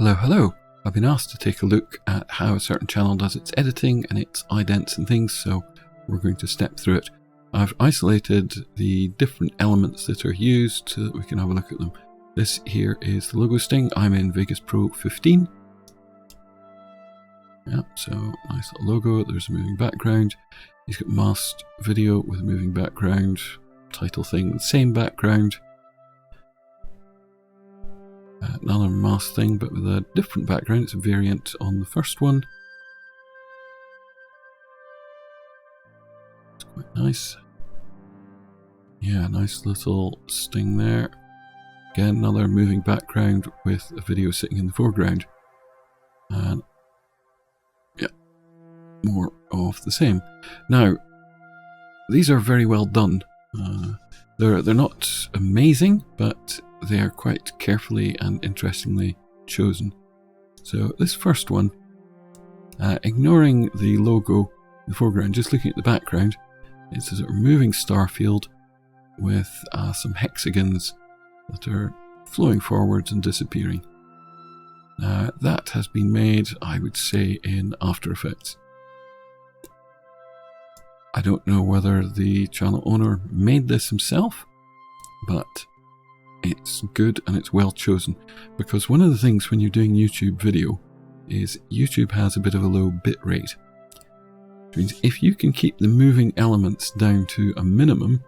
Hello, hello. I've been asked to take a look at how a certain channel does its editing and its idents and things, so we're going to step through it. I've isolated the different elements that are used so that we can have a look at them. This here is the logo sting. I'm in Vegas Pro 15. Yep, so nice little logo. There's a moving background. He's got masked video with a moving background. Title thing, the same background. Another mask thing, but with a different background. It's a variant on the first one. It's quite nice. Yeah, nice little sting there. Again, another moving background with a video sitting in the foreground. And yeah, more of the same. Now, these are very well done. They're not amazing, but they are quite carefully and interestingly chosen. So this first one, ignoring the logo in the foreground, just looking at the background, it's a sort of moving star field with some hexagons that are flowing forwards and disappearing. That has been made, I would say, in After Effects. I don't know whether the channel owner made this himself, but it's good and it's well chosen, because one of the things when you're doing YouTube video is YouTube has a bit of a low bit rate. Which means if you can keep the moving elements down to a minimum,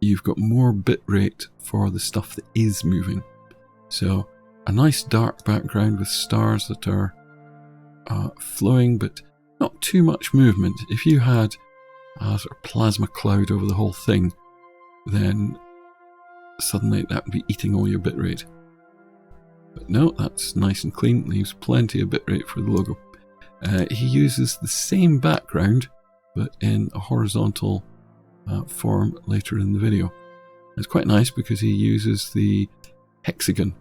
you've got more bit rate for the stuff that is moving. So a nice dark background with stars that are flowing but not too much movement. If you had a sort of plasma cloud over the whole thing, then suddenly that would be eating all your bitrate. But no, that's nice and clean, leaves plenty of bitrate for the logo. He uses the same background, but in a horizontal form later in the video. It's quite nice because he uses the hexagon.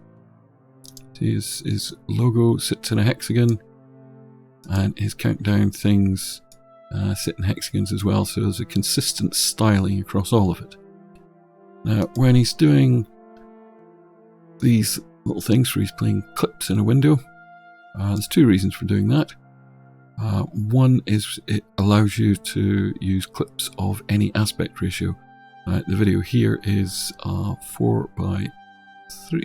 See, his logo sits in a hexagon, and his countdown things sit in hexagons as well, so there's a consistent styling across all of it. Now, when he's doing these little things where he's playing clips in a window, there's two reasons for doing that. One is it allows you to use clips of any aspect ratio. The video here is 4:3.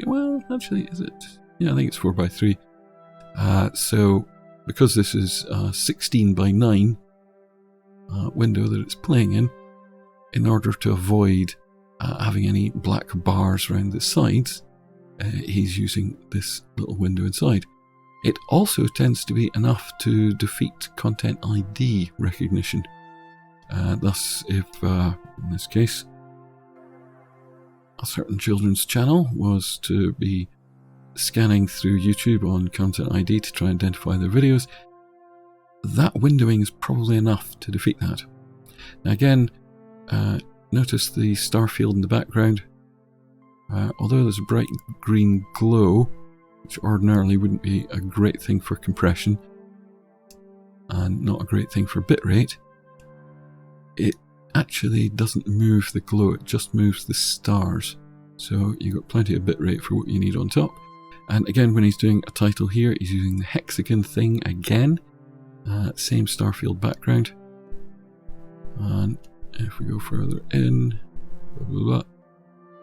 Well, actually, is it? Yeah, I think it's 4:3. So, because this is a 16:9 window that it's playing in order to avoid having any black bars around the sides, he's using this little window inside. It also tends to be enough to defeat Content ID recognition. Thus, if, in this case, a certain children's channel was to be scanning through YouTube on Content ID to try and identify their videos, that windowing is probably enough to defeat that. Now again, notice the star field in the background. Although there's a bright green glow, which ordinarily wouldn't be a great thing for compression and not a great thing for bitrate, it actually doesn't move the glow, it just moves the stars. So you've got plenty of bitrate for what you need on top. And again, when he's doing a title here, he's using the hexagon thing again. Same starfield background. And if we go further in, blah, blah,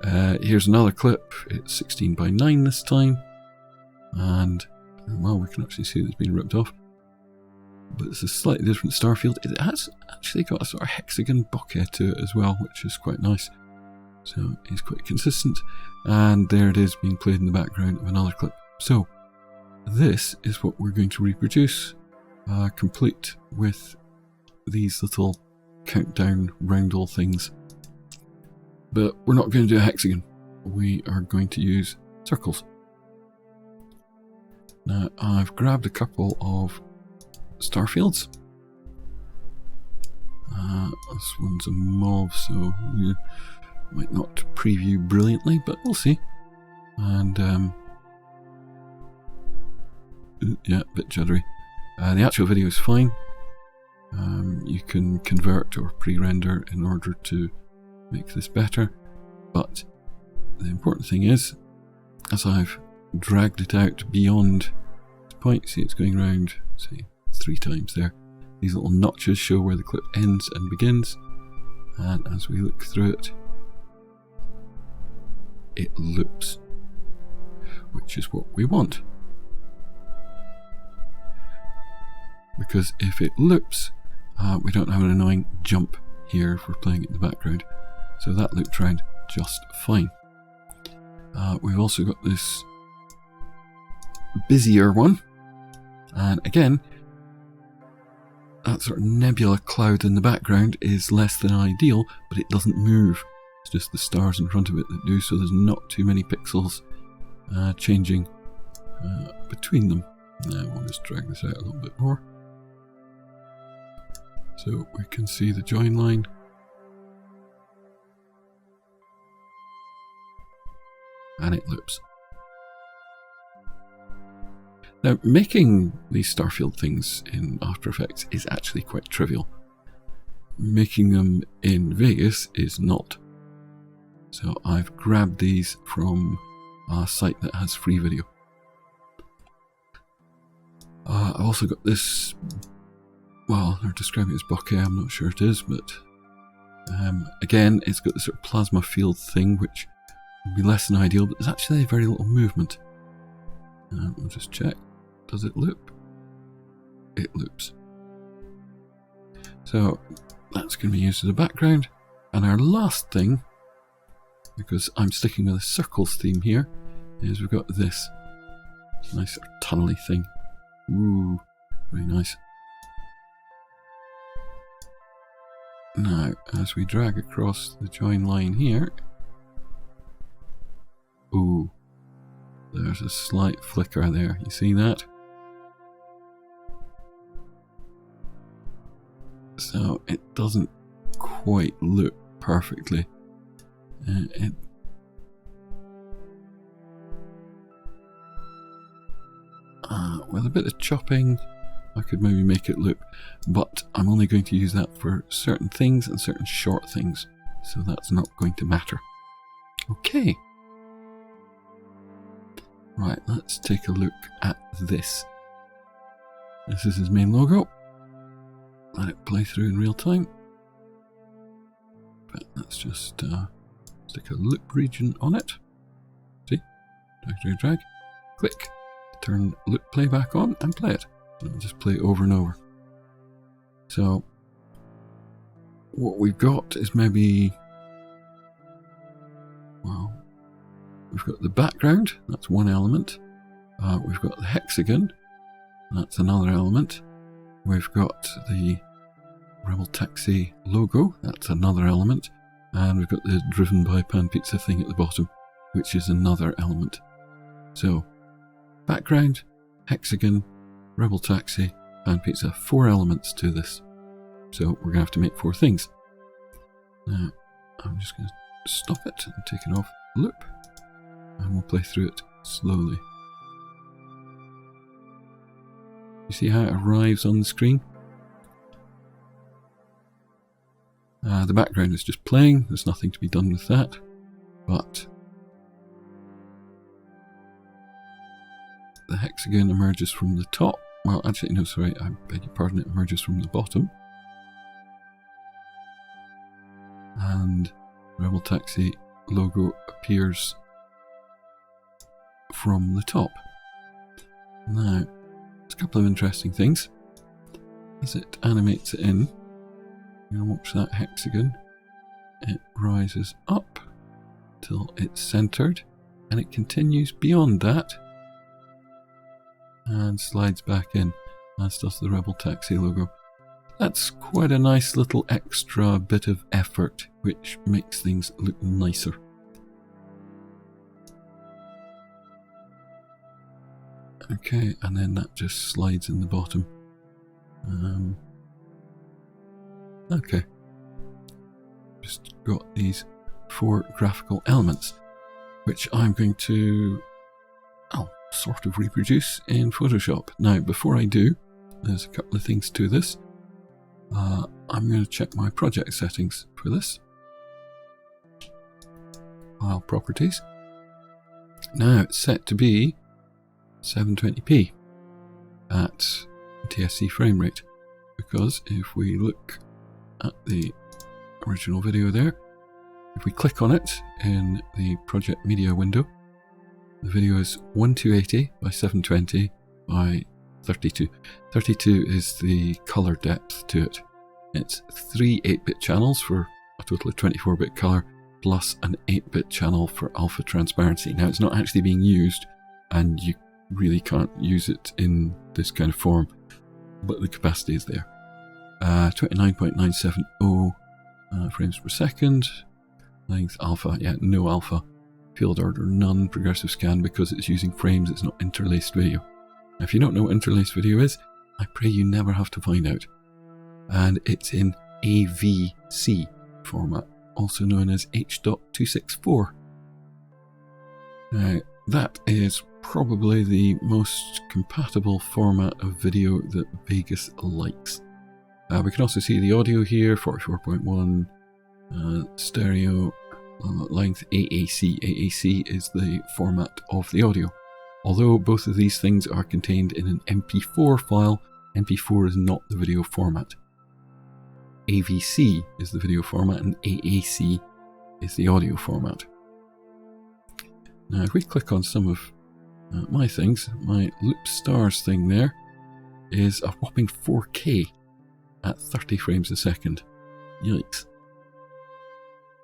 blah. Here's another clip. It's 16:9 this time. And, well, we can actually see that it's been ripped off. But it's a slightly different starfield. It has actually got a sort of hexagon bokeh to it as well, which is quite nice. So it's quite consistent. And there it is being played in the background of another clip. So this is what we're going to reproduce, complete with these little countdown roundel things. But we're not going to do a hexagon. We are going to use circles. Now I've grabbed a couple of starfields. This one's a mauve, so yeah, might not preview brilliantly, but we'll see. And yeah, a bit juddery. The actual video is fine. You can convert or pre-render in order to make this better, but the important thing is, as I've dragged it out beyond the point. See, it's going around, say, 3 times there. These little notches show where the clip ends and begins, and as we look through it, it loops, which is what we want. Because if it loops, we don't have an annoying jump here if we're playing it in the background. So that looped around just fine. We've also got this busier one, and again, that sort of nebula cloud in the background is less than ideal, but it doesn't move. It's just the stars in front of it that do, so there's not too many pixels changing between them. Now I'll just drag this out a little bit more, so we can see the join line. And it loops. Now, making these starfield things in After Effects is actually quite trivial. Making them in Vegas is not. So I've grabbed these from a site that has free video. I've also got this, well, they're describing it as bokeh, I'm not sure it is, but again, it's got this sort of plasma field thing, which would be less than ideal, but there's actually very little movement. We'll just check. Does it loop? It loops. So that's going to be used as a background. And our last thing, because I'm sticking with a circles theme here, is we've got this nice sort of tunnely thing. Ooh, very nice. Now, as we drag across the join line here, ooh, there's a slight flicker there. You see that? So it doesn't quite look perfectly. With a bit of chopping, I could maybe make it loop, but I'm only going to use that for certain things and certain short things, so that's not going to matter. Okay. Right, let's take a look at this. This is his main logo. Let it play through in real time. But let's just stick a loop region on it. See? Drag, drag, drag. Click. Turn loop playback on and play it. And it'll just play over and over. So, what we've got is maybe, well, we've got the background, that's one element. We've got the hexagon, that's another element. We've got the RebelTaxi logo, that's another element. And we've got the driven by Pan Pizza thing at the bottom, which is another element. So, background, hexagon, RebelTaxi, Pan Pizza, 4 elements to this. So we're going to have to make 4 things. Now, I'm just going to stop it and take it off loop. And we'll play through it slowly. You see how it arrives on the screen? The background is just playing, there's nothing to be done with that. But the hexagon emerges from the top. Well, actually, no, sorry, I beg your pardon, it emerges from the bottom. And the RebelTaxi logo appears from the top. Now, there's a couple of interesting things. As it animates it in, you're going to watch that hexagon. It rises up till it's centered, and it continues beyond that and slides back in, as does the RebelTaxi logo. That's quite a nice little extra bit of effort, which makes things look nicer. Okay, and then that just slides in the bottom. Okay. Just got these 4 graphical elements, which I'm going to sort of reproduce in Photoshop. Now, before I do, there's a couple of things to this. I'm going to check my project settings for this. File properties. Now it's set to be 720p at TSC frame rate, because if we look at the original video there, if we click on it in the project media window, the video is 1280 by 720 by 32. 32 is the color depth to it. It's 3 8-bit channels for a total of 24-bit color, plus an 8-bit channel for alpha transparency. Now it's not actually being used, and you really can't use it in this kind of form, but the capacity is there. 29.970 frames per second. Length alpha, yeah, no alpha. Field order none. Progressive scan, because it's using frames, it's not interlaced video. Now, if you don't know what interlaced video is, I pray you never have to find out. And it's in AVC format, also known as H.264. Now, that is probably the most compatible format of video that Vegas likes. We can also see the audio here, 44.1, stereo, length AAC. AAC is the format of the audio. Although both of these things are contained in an MP4 file, MP4 is not the video format. AVC is the video format and AAC is the audio format. Now if we click on some of my things, my loop stars thing there is a whopping 4K at 30 frames a second. Yikes.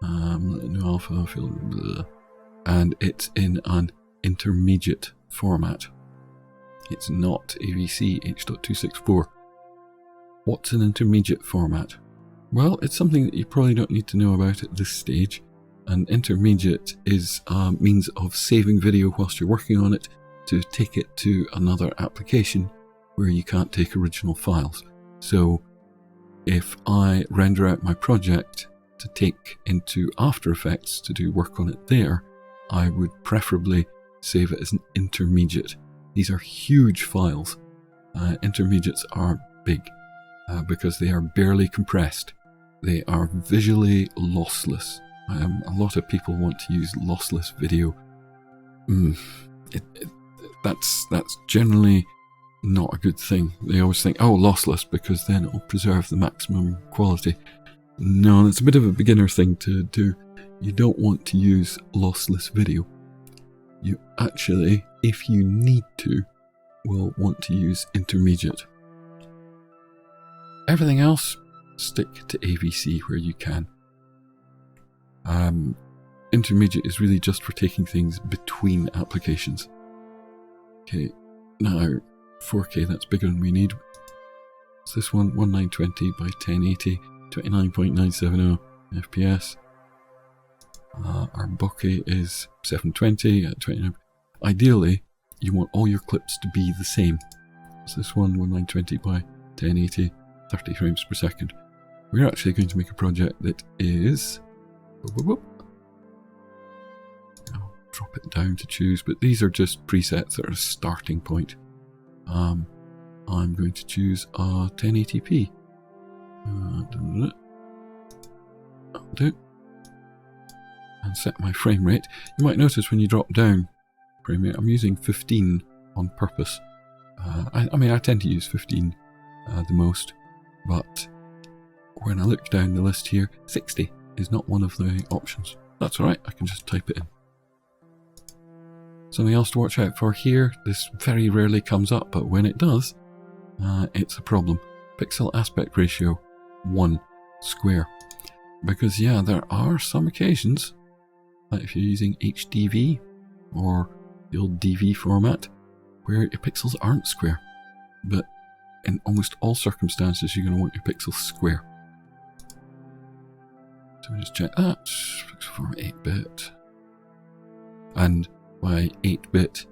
No alpha field, blah. And it's in an intermediate format. It's not AVC H.264. What's an intermediate format? Well, it's something that you probably don't need to know about at this stage. An intermediate is a means of saving video whilst you're working on it to take it to another application where you can't take original files. So if I render out my project to take into After Effects to do work on it there, I would preferably save it as an intermediate. These are huge files. Intermediates are big because they are barely compressed. They are visually lossless. A lot of people want to use lossless video. That's generally not a good thing. They always think, oh, lossless, because then it'll preserve the maximum quality. No, it's a bit of a beginner thing to do. You don't want to use lossless video. You actually, if you need to, will want to use intermediate. Everything else, stick to AVC where you can. Intermediate is really just for taking things between applications. Okay, now 4K, that's bigger than we need. So this one, 1920 by 1080, 29.970 FPS. Our bokeh is 720 at 29. Ideally, you want all your clips to be the same. So this one, 1920 by 1080, 30 frames per second. We're actually going to make a project that is... I'll drop it down to choose, but these are just presets that are a starting point. I'm going to choose 1080p. That'll do. And set my frame rate. You might notice when you drop down frame rate, I'm using 15 on purpose. I mean, I tend to use 15 the most, but when I look down the list here, 60 is not one of the options. That's alright, I can just type it in. Something else to watch out for here, this very rarely comes up, but when it does, it's a problem. Pixel aspect ratio 1 square. Because yeah, there are some occasions, like if you're using HDV or the old DV format, where your pixels aren't square. But in almost all circumstances, you're going to want your pixels square. So we just check that. Pixel format 8-bit. And by 8-bit,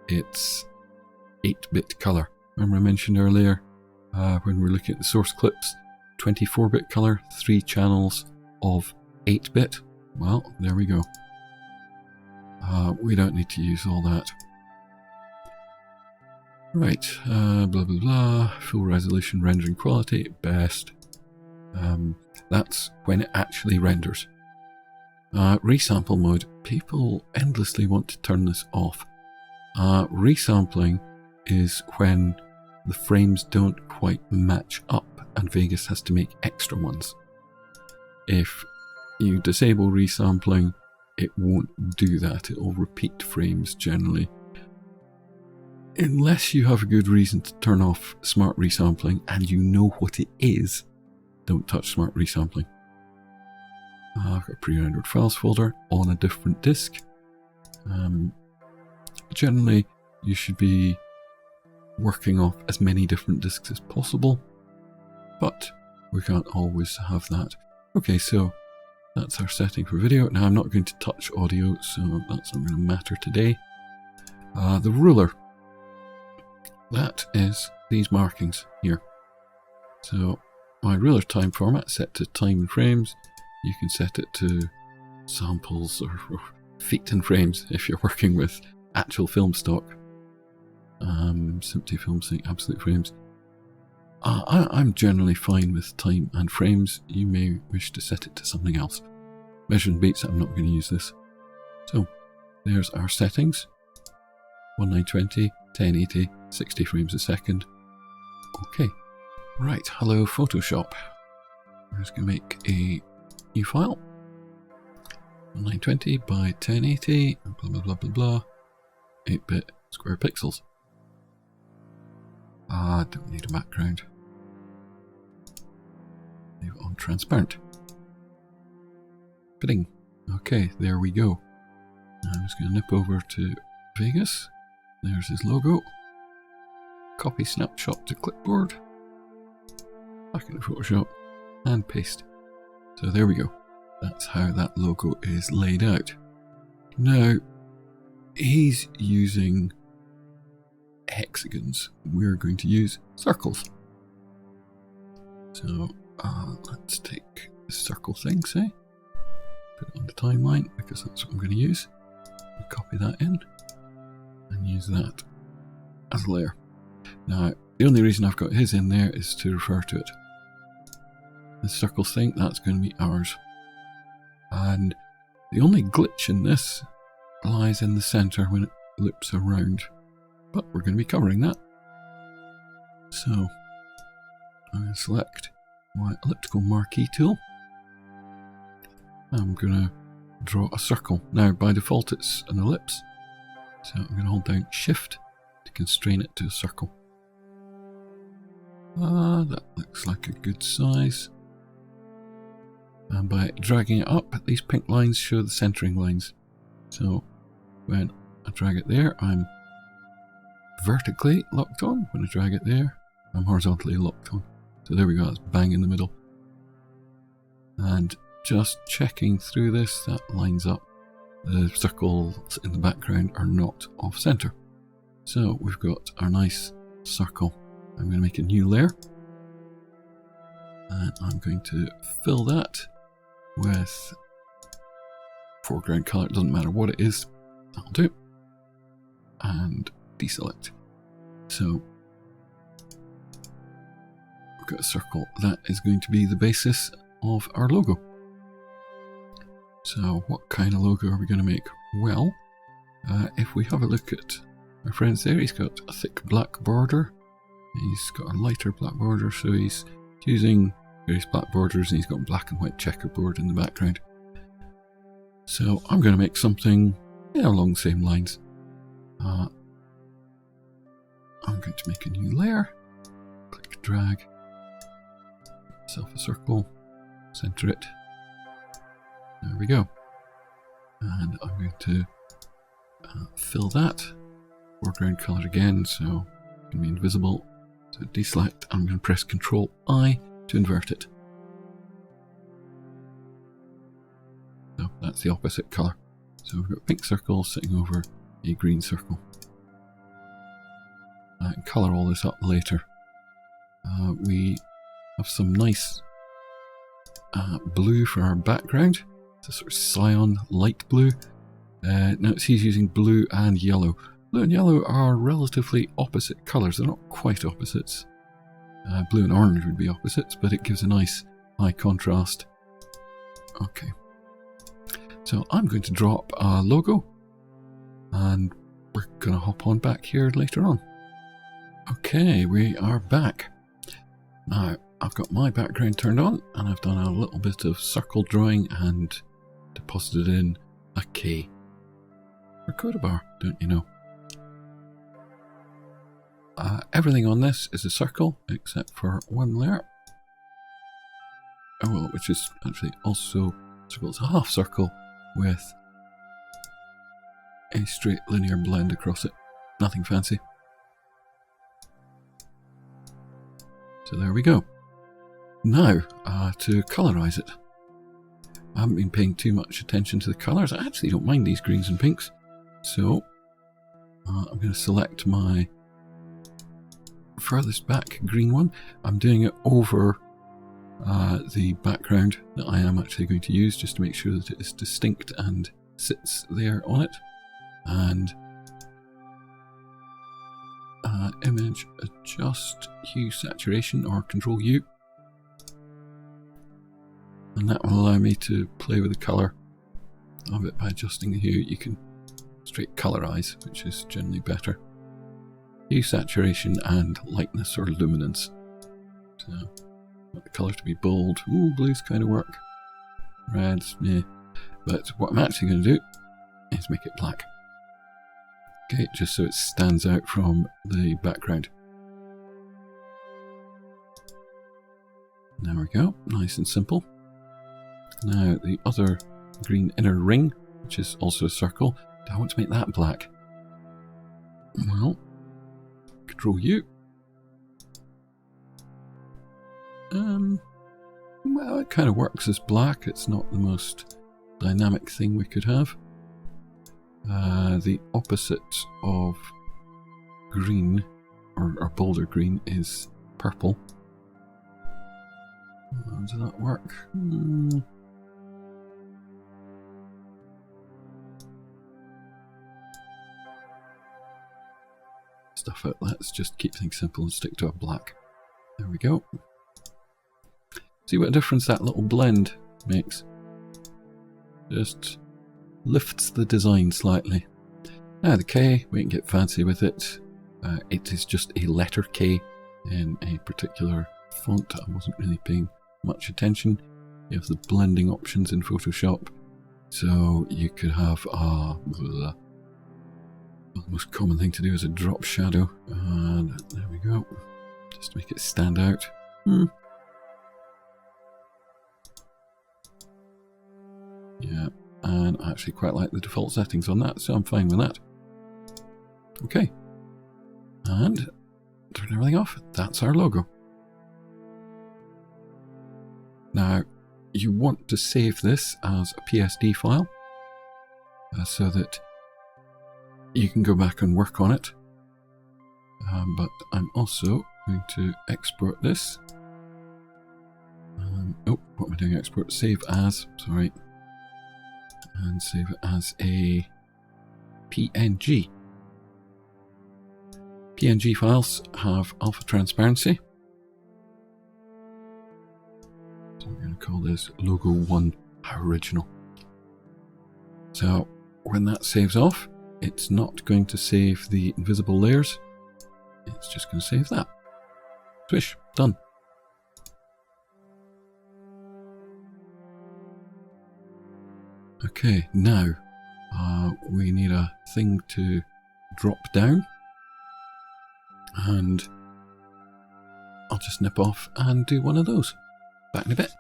it's 8-bit color. Remember I mentioned earlier, when we're looking at the source clips, 24-bit color, 3 channels of 8-bit. Well, there we go. We don't need to use all that. Right, blah blah blah, full resolution rendering quality, best. That's when it actually renders. Resample mode. People endlessly want to turn this off. Resampling is when the frames don't quite match up and Vegas has to make extra ones. If you disable resampling, it won't do that. It will repeat frames generally. Unless you have a good reason to turn off smart resampling and you know what it is, don't touch smart resampling. I've got a pre-rendered files folder on a different disk. Generally, you should be working off as many different disks as possible, but we can't always have that. Okay, so that's our setting for video. Now I'm not going to touch audio, so that's not going to matter today. The ruler, that is these markings here. So my ruler time format set to time and frames. You can set it to samples or feet and frames if you're working with actual film stock. Simply film sync, absolute frames. I'm generally fine with time and frames. You may wish to set it to something else. Measuring beats, I'm not going to use this. So, there's our settings. 1920, 1080, 60 frames a second. Okay. Right, hello Photoshop. I'm just going to make a new file. 1920 by 1080, blah blah blah blah blah. 8-bit square pixels. Don't need a background. Leave it on transparent. Fitting. Okay, there we go. I'm just going to nip over to Vegas. There's his logo. Copy snapshot to clipboard. Back into Photoshop. And paste. So there we go. That's how that logo is laid out. Now, he's using hexagons. We're going to use circles. So let's take the circle thing, say, put it on the timeline because that's what I'm going to use. Copy that in and use that as a layer. Now, the only reason I've got his in there is to refer to it. The circle thing, that's going to be ours. And the only glitch in this lies in the center when it loops around. But we're going to be covering that. So, I'm going to select my elliptical marquee tool. I'm going to draw a circle. Now, by default, it's an ellipse. So I'm going to hold down Shift to constrain it to a circle. That looks like a good size. And by dragging it up, these pink lines show the centering lines. So when I drag it there, I'm vertically locked on. When I drag it there, I'm horizontally locked on. So there we go, that's bang in the middle. And just checking through this, that lines up. The circles in the background are not off center. So we've got our nice circle. I'm going to make a new layer. And I'm going to fill that with foreground color. It doesn't matter what it is. That'll do. And deselect. So we've got a circle. That is going to be the basis of our logo. So what kind of logo are we going to make? Well, if we have a look at our friends there, he's got a thick black border. He's got a lighter black border, so he's using various black borders and he's got black and white checkerboard in the background. So I'm going to make something along the same lines. I'm going to make a new layer. Click, drag. Self a circle. Center it. There we go. And I'm going to fill that. Foreground color again, so it can be invisible. So deselect. I'm going to press Ctrl I to invert it. So that's the opposite color. So we've got a pink circle sitting over a green circle. I can color all this up later. We have some nice blue for our background. It's a sort of cyan light blue. Notice he's using blue and yellow. Blue and yellow are relatively opposite colours. They're not quite opposites. Blue and orange would be opposites, but it gives a nice high contrast. Okay. So I'm going to drop a logo, and we're going to hop on back here later on. Okay, we are back. Now, I've got my background turned on, and I've done a little bit of circle drawing and deposited in a K. Voukoder bar, don't you know? Everything on this is a circle, except for one layer. Oh, well, which is actually also circle. It's a half circle with a straight linear blend across it. Nothing fancy. So there we go. Now, to colourize it. I haven't been paying too much attention to the colours. I actually don't mind these greens and pinks. So, I'm going to select my furthest back green one. I'm doing it over the background that I am actually going to use, just to make sure that it is distinct and sits there on it. And image adjust hue saturation, or Control U, and that will allow me to play with the colour of it by adjusting the hue. You can straight colourize, which is generally better. Hue saturation and lightness or luminance. So I want the colour to be bold. Ooh, blues kind of work. Reds, yeah. But what I'm actually going to do is make it black. Okay, just so it stands out from the background. There we go, nice and simple. Now the other green inner ring, which is also a circle, do I want to make that black? Well, Control U. Well, it kind of works as black. It's not the most dynamic thing we could have. The opposite of green, or bolder green, is purple. Does that work? Stuff out. Let's just keep things simple and stick to a black. There we go. See what difference that little blend makes. Just lifts the design slightly. Now the K, we can get fancy with it. It is just a letter K in a particular font. I wasn't really paying much attention. You have the blending options in Photoshop, so you could have the most common thing to do is a drop shadow, and there we go, just to make it stand out. Yeah, and I actually quite like the default settings on that, so I'm fine with that. Okay, and turn everything off. That's our logo. Now, you want to save this as a PSD file so that you can go back and work on it. But I'm also going to export this. Oh, what am I doing? Export, save as, sorry. And save it as a PNG. PNG files have alpha transparency. So we're going to call this logo 1 original. So when that saves off, it's not going to save the invisible layers. It's just going to save that. Swish, done. Okay, now we need a thing to drop down, and I'll just nip off and do one of those. Back in a bit.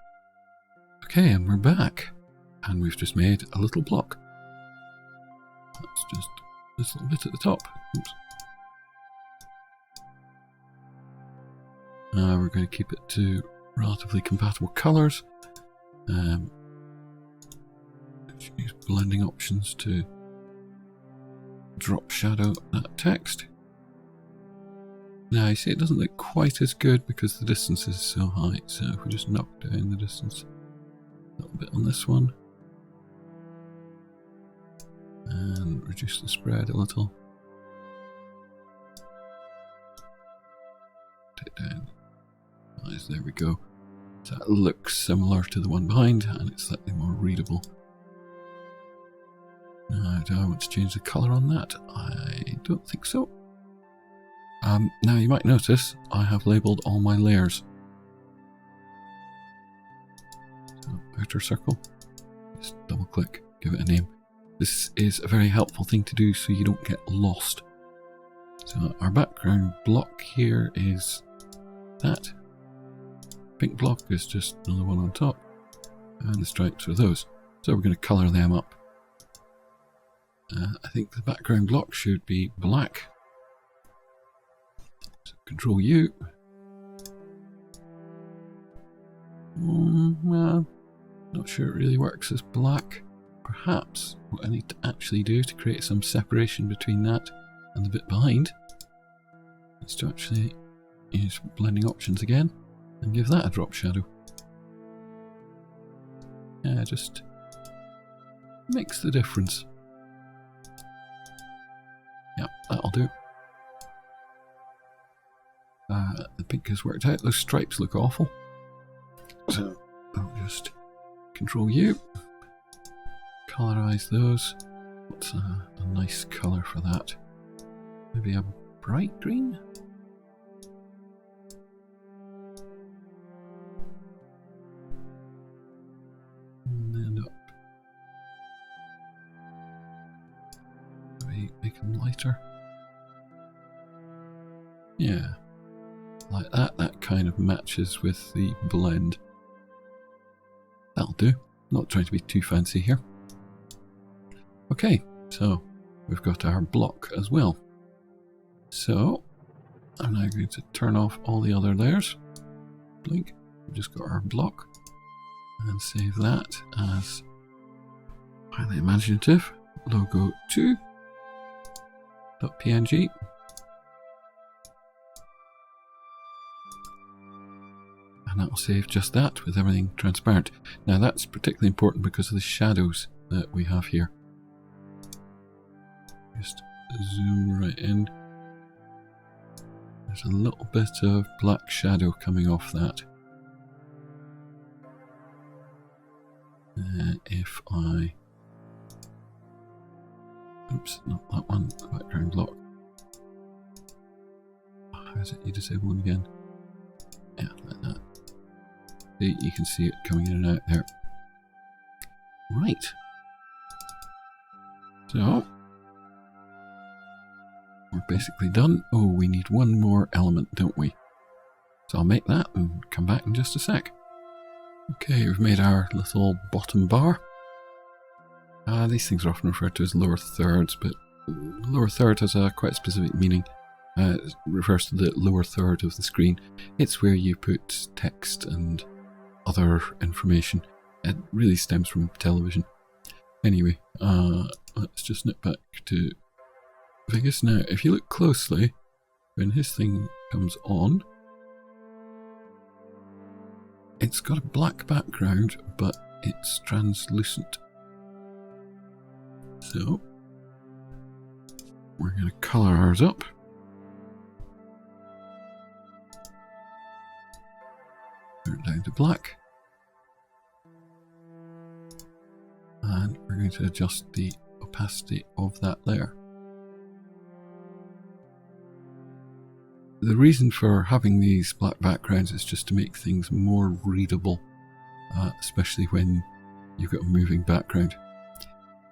Okay, and we're back, and we've just made a little block. That's just this little bit at the top. Oops. We're going to keep it to relatively compatible colours. Use blending options to drop shadow that text. Now you see it doesn't look quite as good because the distance is so high, so if we just knock down the distance a little bit on this one and reduce the spread a little, take down eyes, there we go. So that looks similar to the one behind and it's slightly more readable. Now, do I want to change the colour on that? I don't think so. Now you might notice I have labelled all my layers. So, outer circle, just double click, give it a name. This is a very helpful thing to do so you don't get lost. So our background block here is that. Pink block is just another one on top. And the stripes are those. So we're going to colour them up. I think the background block should be black. So Control U. Well, not sure it really works as black. Perhaps what I need to actually do to create some separation between that and the bit behind is to actually use blending options again and give that a drop shadow. Yeah, just makes the difference. Yeah, that'll do. The pink has worked out. Those stripes look awful. So I'll just Control U, colorize those. What's a nice colour for that? Maybe a bright green? And up. Maybe make them lighter. Yeah, like that. That kind of matches with the blend. That'll do. Not trying to be too fancy here. Okay, so we've got our block as well. So I'm now going to turn off all the other layers. Blink. We've just got our block. And save that as highly imaginative logo 2.png. And that will save just that with everything transparent. Now that's particularly important because of the shadows that we have here. Just zoom right in. There's a little bit of black shadow coming off that. If I... Oops, not that one, the background block. How is it you disable them again? Yeah, like that. See, you can see it coming in and out there. Right. So, we're basically done. Oh, we need one more element, don't we? So I'll make that and come back in just a sec. Okay, we've made our little bottom bar. These things are often referred to as lower thirds, but lower third has a quite specific meaning. It refers to the lower third of the screen. It's where you put text and other information. It really stems from television. Anyway, let's just nip back to Vegas. Now, if you look closely, when his thing comes on, it's got a black background, but it's translucent. So, we're going to colour ours up. Turn it down to black. And we're going to adjust the opacity of that layer. The reason for having these black backgrounds is just to make things more readable, especially when you've got a moving background.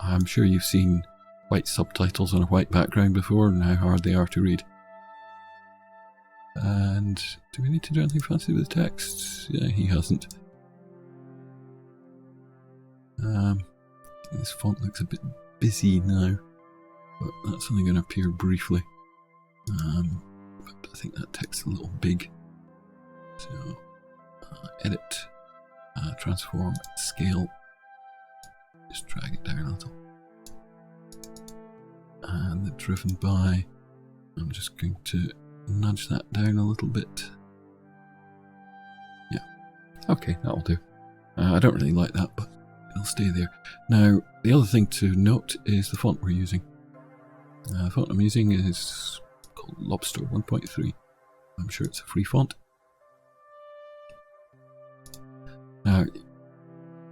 I'm sure you've seen white subtitles on a white background before and how hard they are to read. And do we need to do anything fancy with the text? Yeah, he hasn't. This font looks a bit busy now, but that's only going to appear briefly. But I think that text is a little big. So, edit, transform, scale. Just drag it down a little. And the driven by, I'm just going to nudge that down a little bit. Yeah, okay, that'll do. I don't really like that, but it'll stay there. Now, the other thing to note is the font we're using. The font I'm using is called Lobster 1.3. I'm sure it's a free font. Now,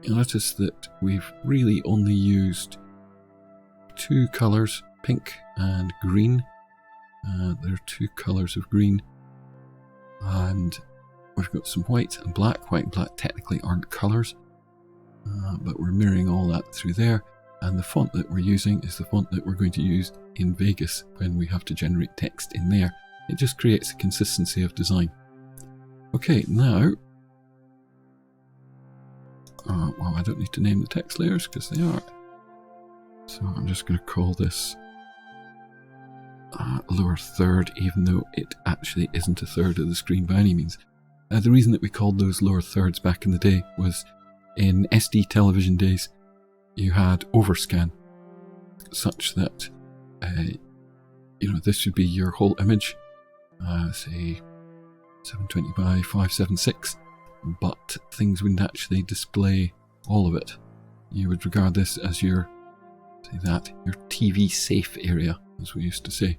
you'll notice that we've really only used two colours, pink and green. There are two colours of green. And we've got some white and black. White and black technically aren't colours, but we're mirroring all that through there. And the font that we're using is the font that we're going to use in Vegas when we have to generate text in there. It just creates a consistency of design. Okay, now, well, I don't need to name the text layers because they are. So I'm just going to call this lower third, even though it actually isn't a third of the screen by any means. The reason that we called those lower thirds back in the day was in SD television days, you had overscan, such that, this should be your whole image, say 720 by 576, but things wouldn't actually display all of it. You would regard this as your TV safe area, as we used to say,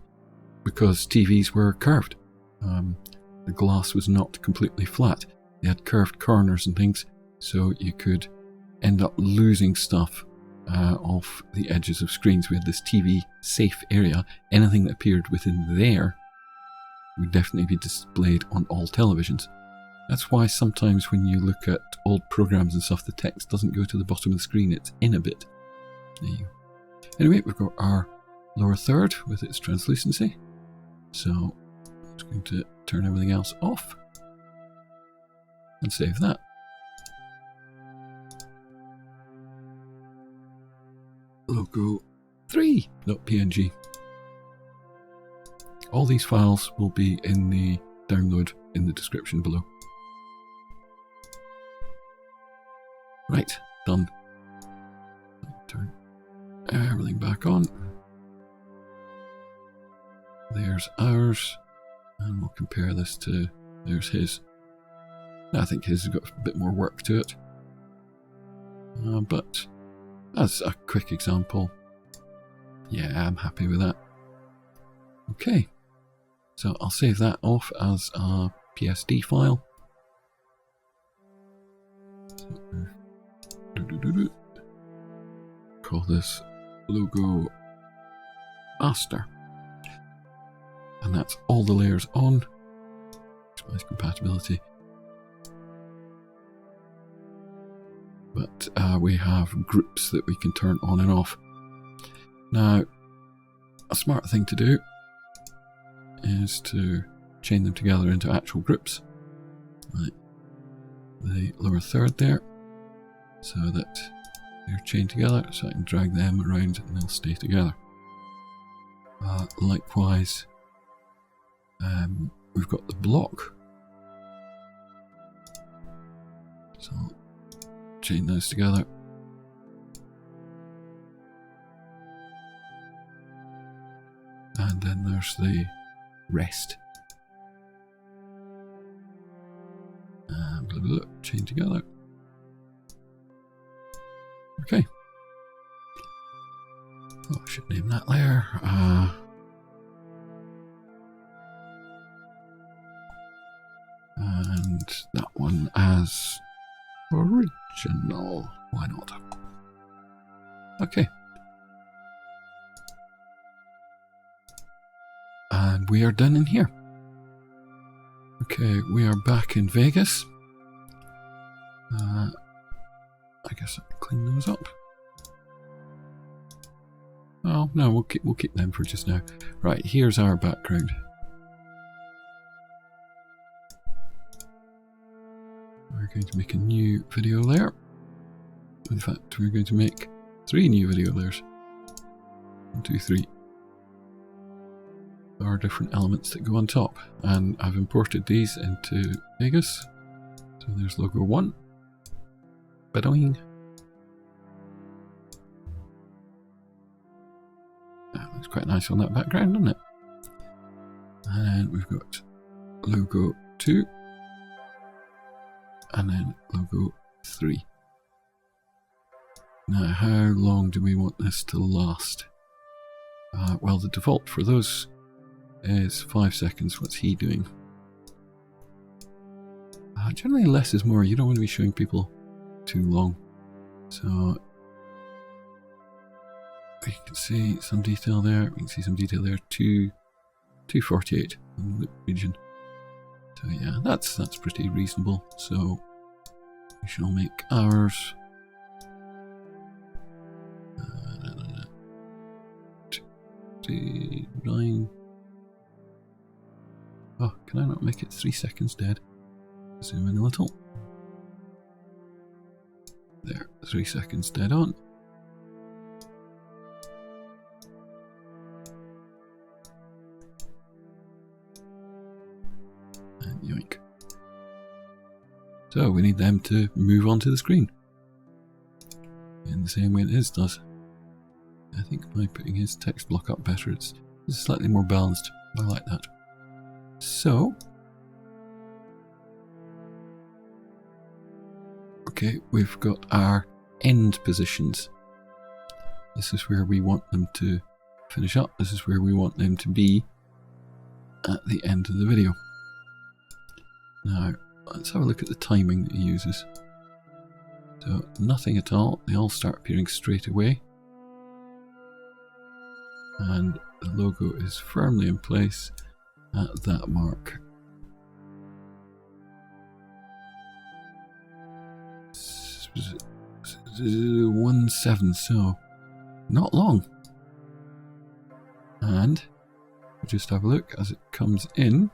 because TVs were curved. The glass was not completely flat. They had curved corners and things, so you could end up losing stuff off the edges of screens. We had this TV safe area. Anything that appeared within there would definitely be displayed on all televisions. That's why sometimes when you look at old programs and stuff, the text doesn't go to the bottom of the screen, it's in a bit. There you go. Anyway, we've got our lower third with its translucency. So I'm just going to turn everything else off and save that. Logo 3.png. All these files will be in the download in the description below. Right, done. Turn everything back on. There's ours, and we'll compare this to, there's his. I think his has got a bit more work to it, but as a quick example, yeah, I'm happy with that. Okay, so I'll save that off as a PSD file. Call this logo master. And that's all the layers on. Maximize compatibility. But we have groups that we can turn on and off. Now, a smart thing to do is to chain them together into actual groups. Like the lower third there, so that they're chained together, so I can drag them around and they'll stay together. Likewise, we've got the block, so chain those together. And then there's the rest. And blah, blah, blah, chain together. Okay. Oh, I should name that layer. And that one as original. Why not? Okay. And we are done in here. Okay, we are back in Vegas. I guess I can clean those up. Oh no, we'll keep them for just now. Right, here's our background. We're going to make a new video layer. In fact, we're going to make 3 new video layers. 1, 2, 3. There are different elements that go on top, and I've imported these into Vegas. So there's logo 1. Badoing. That looks quite nice on that background, doesn't it? And we've got logo 2. And then logo 3. Now, how long do we want this to last? Well, the default for those is 5 seconds. What's he doing? Generally, less is more. You don't want to be showing people too long. So, You can see some detail there. We can see some detail there. 248 in the region. So yeah, that's pretty reasonable. So we shall make ours 9. Oh, can I not make it 3 seconds dead? Zoom in a little. There, 3 seconds dead on. And yoink. So we need them to move onto the screen in the same way that his does. I think by putting his text block up better, it's slightly more balanced. I like that. So, okay, we've got our end positions. This is where we want them to finish up. This is where we want them to be at the end of the video. Now, let's have a look at the timing that he uses. So, nothing at all. They all start appearing straight away. And the logo is firmly in place at that mark. Was it 1:07, so not long. And just have a look as it comes in.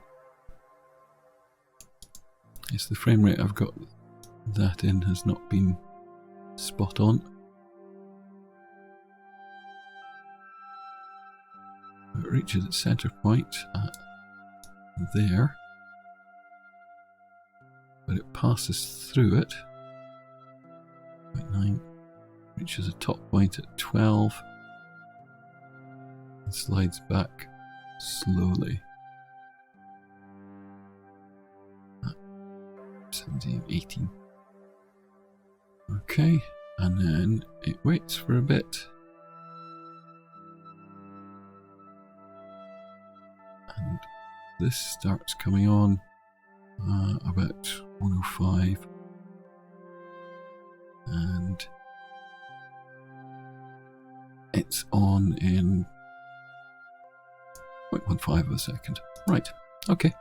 Yes, the frame rate I've got that in has not been spot on. It reaches its center point at there, but it passes through it. 0.9 reaches a top point at 12 and slides back slowly. 17, 18. Okay, and then it waits for a bit. And this starts coming on about 105. And it's on in 0.15 of a second. Right, okay.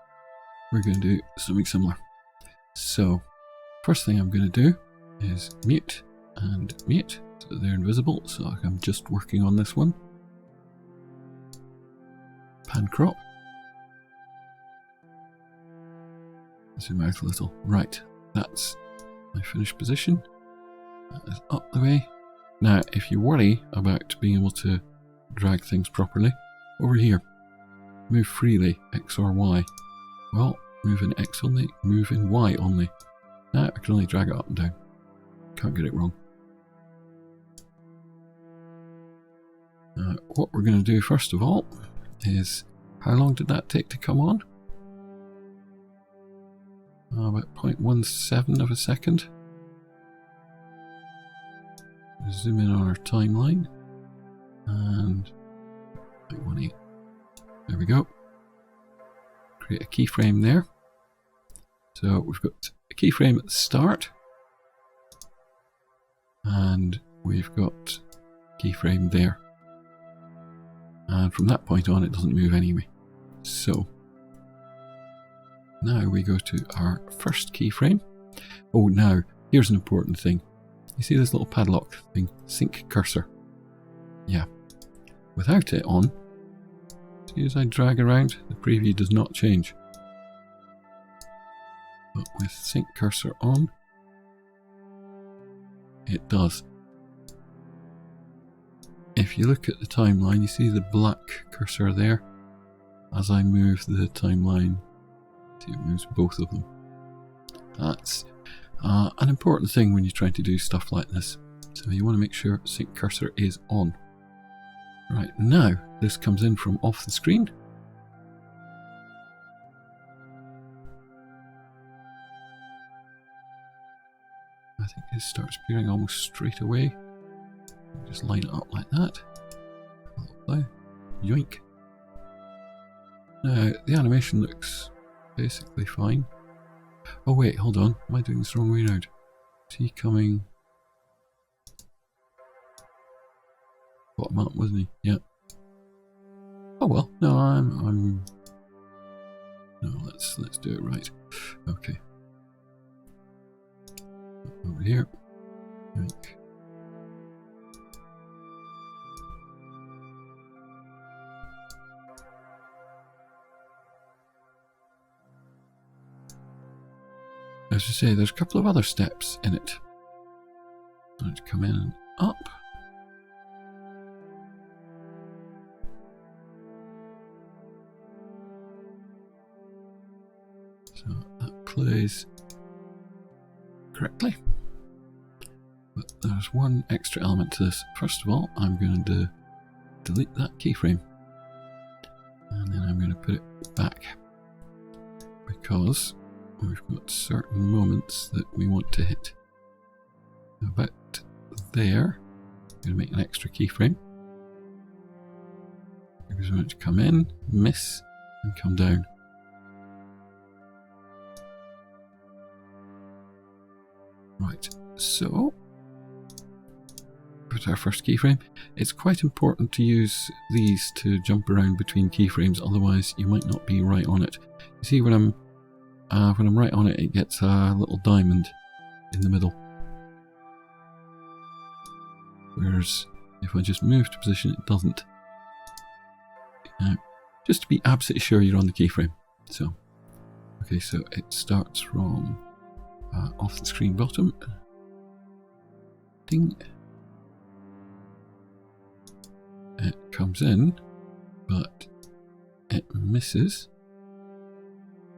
We're going to do something similar. So, first thing I'm going to do is mute and mute so they're invisible. So I'm just working on this one. Pan crop. Zoom out a little. Right, that's my finished position. That is up the way. Now, if you worry about being able to drag things properly, over here, move freely, X or Y. Well, move in X only, move in Y only. Now I can only drag it up and down. Can't get it wrong. Now, what we're going to do first of all is, how long did that take to come on? About 0.17 of a second. Zoom in on our timeline and 0.18. There we go. Create a keyframe there. So we've got a keyframe at the start, and we've got a keyframe there. And from that point on, it doesn't move anyway. So now we go to our first keyframe. Oh, now here's an important thing. You see this little padlock thing, sync cursor? Yeah. Without it on, see as I drag around, the preview does not change. But with sync cursor on, it does. If you look at the timeline, you see the black cursor there. As I move the timeline, see it moves both of them. That's an important thing when you're trying to do stuff like this. So you want to make sure sync cursor is on. Right, now this comes in from off the screen. I think it starts appearing almost straight away. Just line it up like that. Yoink. Now the animation looks basically fine. Oh wait, hold on. Am I doing this the wrong way around? Is he coming? bottom up, wasn't he? Yeah. Oh well, no, I'm no, let's do it right. Okay. Over here. Yoink. As I say, there's a couple of other steps in it. Let's come in and up. So that plays correctly. But there's one extra element to this. First of all, I'm going to delete that keyframe. And then I'm going to put it back. Because we've got certain moments that we want to hit. About there, I'm going to make an extra keyframe. Because we want to come in, miss, and come down. Right, so put our first keyframe. It's quite important to use these to jump around between keyframes, otherwise you might not be right on it. You see, when I'm right on it, it gets a little diamond in the middle. Whereas if I just move to position, it doesn't. Now, just to be absolutely sure you're on the keyframe. So, okay, so it starts from off the screen bottom. Ding. It comes in, but it misses.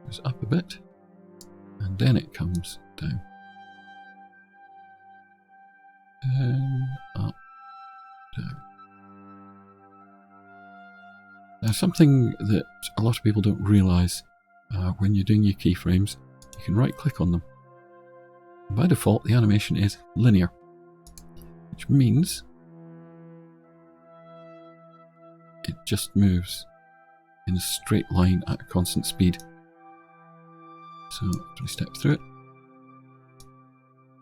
Goes up a bit, and then it comes down. Down, up, down. Now, something that a lot of people don't realise when you're doing your keyframes, you can right click on them. By default, the animation is linear, which means it just moves in a straight line at a constant speed. So, if we step through it,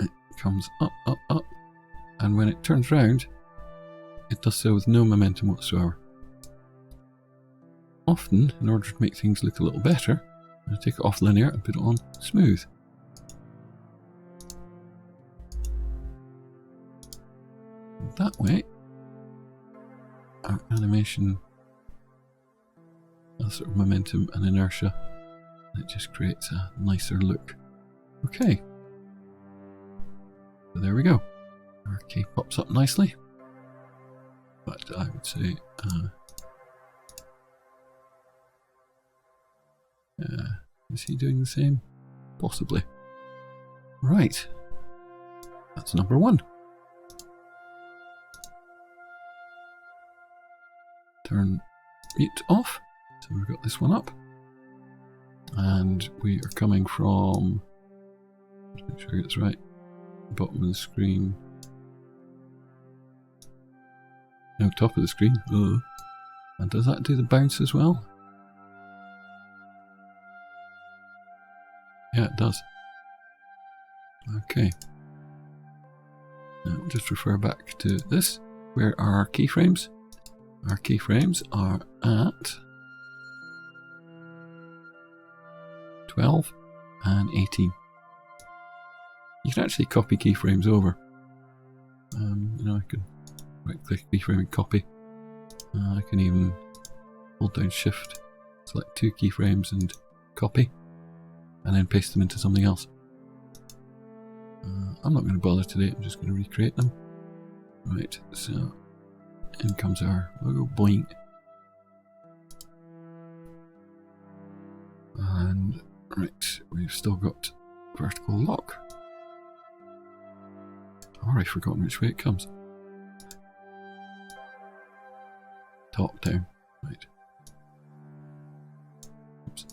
it comes up, up, up, and when it turns round, it does so with no momentum whatsoever. Often, in order to make things look a little better, I take it off linear and put it on smooth. That way, our animation has sort of momentum and inertia, and it just creates a nicer look. Okay, so there we go. Our key pops up nicely, but I would say is he doing the same? Possibly. Right, that's number one. Turn mute off. So we've got this one up. And we are coming from, let's make sure I get this right, bottom of the screen. No, top of the screen. And does that do the bounce as well? Yeah, it does. Okay. Now we'll just refer back to this. Where are our keyframes? Our keyframes are at 12 and 18. You can actually copy keyframes over. You know, I can right click keyframe and copy. I can even hold down shift, select two keyframes and copy, and then paste them into something else. I'm not going to bother today, I'm just going to recreate them. Right, so in comes our logo, boing. And right, we've still got vertical lock. I've already forgotten which way it comes. Top down, right. Oops.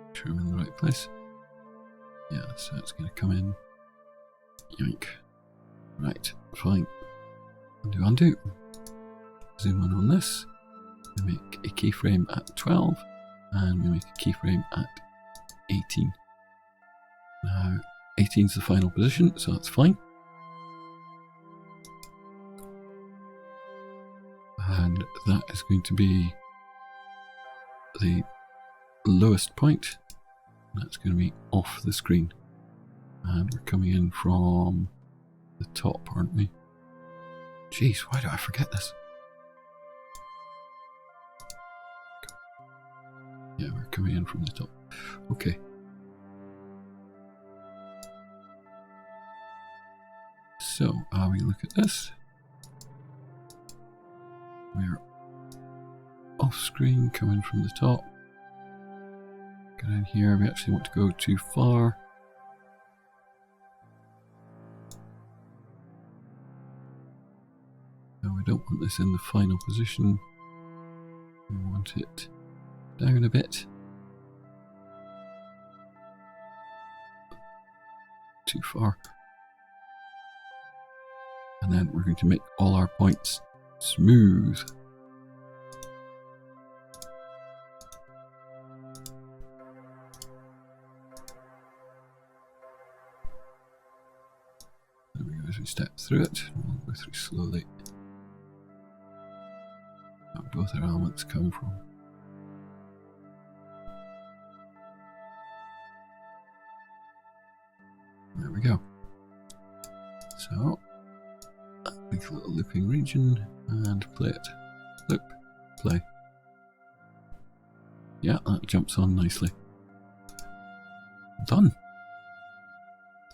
Make sure I'm in the right place. Yeah, so it's going to come in. Yoink. Right, fine. Undo, undo. Zoom in on this. We make a keyframe at 12 and we make a keyframe at 18. Now 18 is the final position, so that's fine. that is going to be the lowest point. That's going to be off the screen. And we're coming in from the top, aren't we? Jeez, why do I forget this? Yeah, we're coming in from the top. Okay. So, we look at this. We're off screen, coming from the top. Go down here, we actually want to go too far. No, we don't want this in the final position. We want it down a bit. Too far. And then we're going to make all our points smooth. There we go, as we step through it, we'll go through slowly. Where both our elements come from. There we go. So, make a little looping region and play it. Loop, play. Yeah, that jumps on nicely. Done.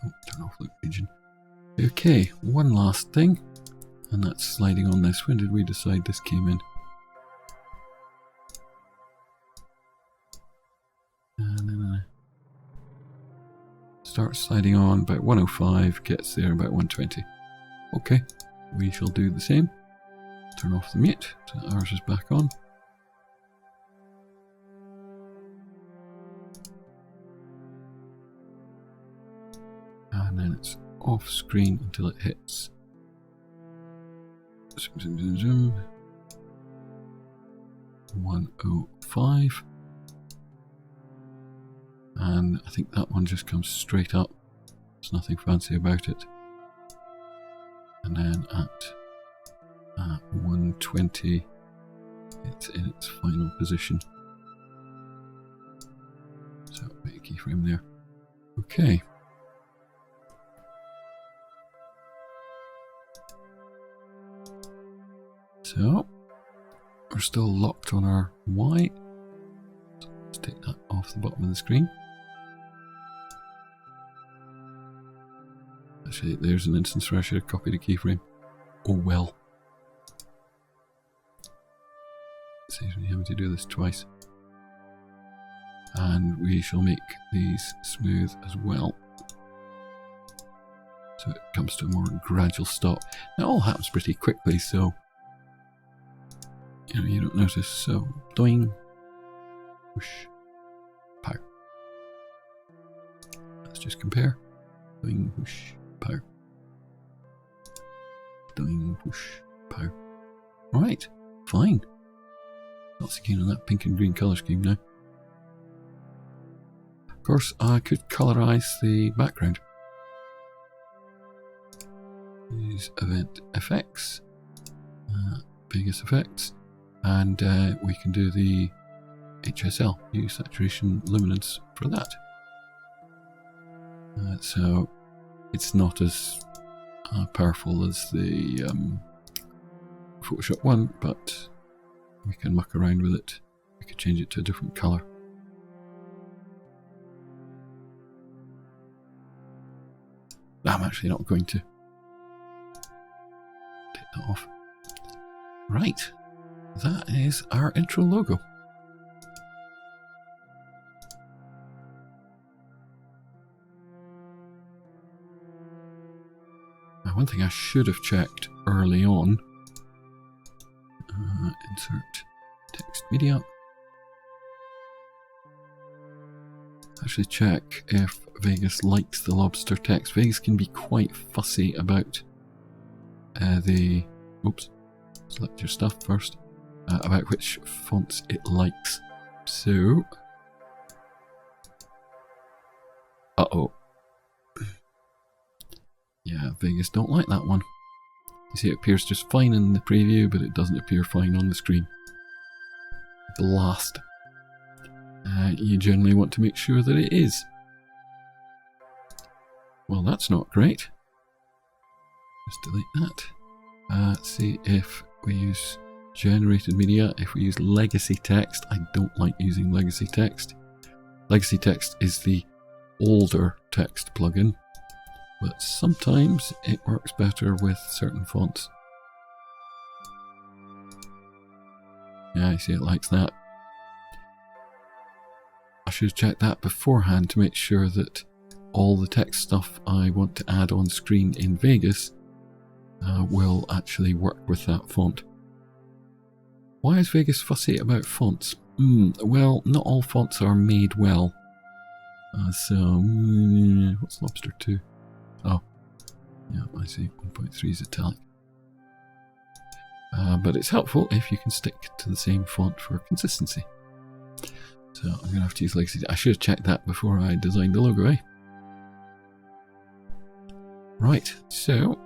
Oh, turn off loop region. Okay, one last thing, and that's sliding on this. When did we decide this came in? And then start sliding on about 105, gets there about 120. Okay, we shall do the same. Turn off the mute so that ours is back on. And then it's off screen until it hits. Zoom, zoom, zoom, zoom. 105. And I think that one just comes straight up. There's nothing fancy about it. And then at 120, it's in its final position. So make a keyframe there. Okay. So we're still locked on our Y. So let's take that off the bottom of the screen. Actually, there's an instance where I should have copied a keyframe. Oh well. Saves me having to do this twice. And we shall make these smooth as well. So it comes to a more gradual stop. Now it all happens pretty quickly, so you don't notice. So doing, whoosh, pow. Let's just compare. Doing, whoosh, pow. Doing, whoosh, pow. Right, fine. Not so keen on that pink and green colour scheme now. Of course, I could colourize the background. Use event effects, biggest effects, and we can do the HSL, hue, saturation, luminance for that. So it's not as powerful as the Photoshop one, but we can muck around with it. We could change it to a different colour. I'm actually not going to. Take that off. Right, that is our intro logo. Now, one thing I should have checked early on. Insert text media. Actually check if Vegas likes the lobster text. Vegas can be quite fussy about oops, select your stuff first, about which fonts it likes. So, uh-oh. Yeah, Vegas don't like that one. You see it appears just fine in the preview, but it doesn't appear fine on the screen. Blast. You generally want to make sure that it is. Well, that's not great. Just delete that. Let's see if we use generated media. If we use legacy text, I don't like using legacy text. Legacy text is the older text plugin, but sometimes it works better with certain fonts. Yeah, I see it likes that. I should have checked that beforehand to make sure that all the text stuff I want to add on screen in Vegas will actually work with that font. Why is Vegas fussy about fonts? Well, not all fonts are made well. What's Lobster 2? Oh, yeah, I see. 1.3 is italic. But it's helpful if you can stick to the same font for consistency. So I'm going to have to use legacy. I should have checked that before I designed the logo, eh? Right, so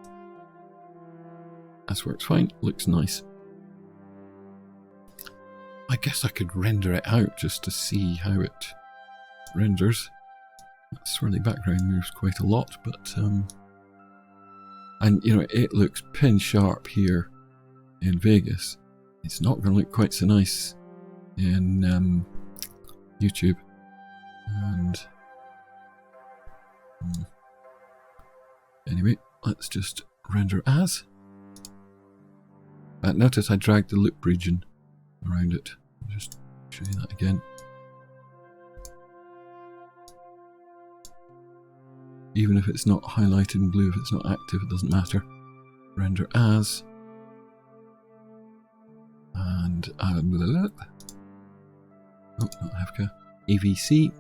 this works fine, looks nice. I guess I could render it out just to see how it renders. That swirly background moves quite a lot, but and you know, it looks pin sharp here in Vegas. It's not going to look quite so nice in YouTube. And anyway, let's just render as. Notice I dragged the loop region around it. I'll just show you that again. Even if it's not highlighted in blue, if it's not active, it doesn't matter. Render as. And oh, not Havka. AVC.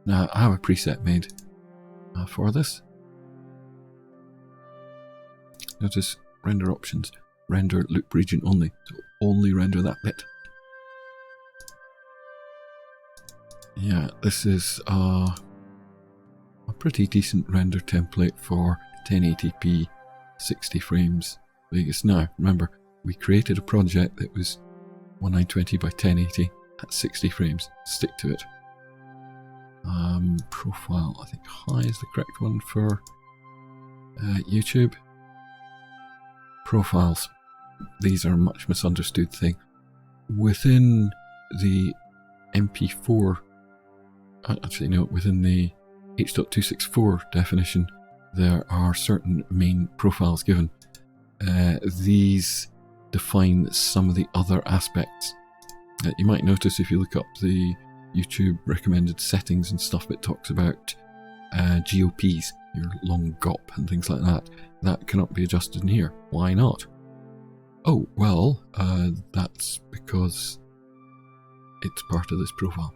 Now I have a preset made for this. Notice render options, render loop region only, so only render that bit. Yeah, this is a pretty decent render template for 1080p 60 frames Vegas. Now, remember, we created a project that was 1920 by 1080 at 60 frames. Stick to it. Profile, I think high is the correct one for YouTube. Profiles. These are a much misunderstood thing. Within the MP4, actually no, within the H.264 definition, there are certain main profiles given. These define some of the other aspects. You might notice if you look up the YouTube recommended settings and stuff, it talks about GOPs, your long GOP and things like that. That cannot be adjusted in here. Why not? Oh, well, that's because it's part of this profile.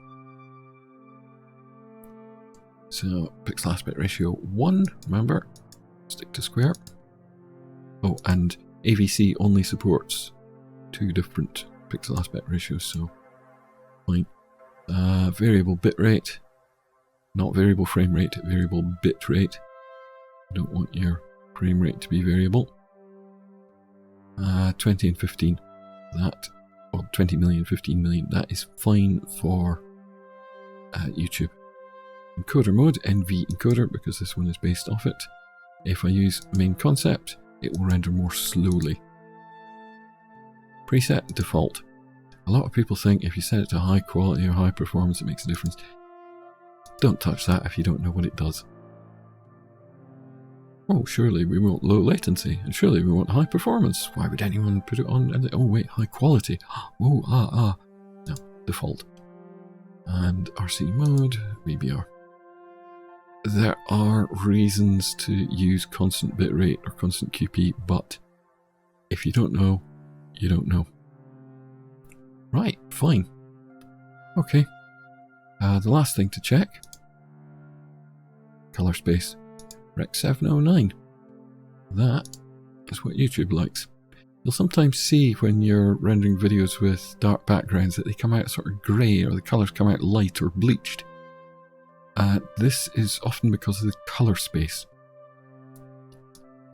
So, pixel aspect ratio 1, remember, stick to square. Oh, and AVC only supports 2 different pixel aspect ratios, so fine. Variable bitrate, not variable frame rate, variable bit rate. You don't want your frame rate to be variable. 20 and 15, that, well, 20 million, 15 million, that is fine for YouTube. Encoder mode, NV encoder, because this one is based off it. If I use main concept, it will render more slowly. Preset default. A lot of people think if you set it to high quality or high performance, it makes a difference. Don't touch that if you don't know what it does. Oh, surely we want low latency, and surely we want high performance. Why would anyone put it on? Oh wait, high quality. Oh, no, default. And RC mode, VBR. There are reasons to use constant bitrate or constant QP, but if you don't know, you don't know. Right, fine. Okay. The last thing to check. Color space. Rec 709. That is what YouTube likes. You'll sometimes see when you're rendering videos with dark backgrounds that they come out sort of grey, or the colours come out light or bleached. This is often because of the colour space.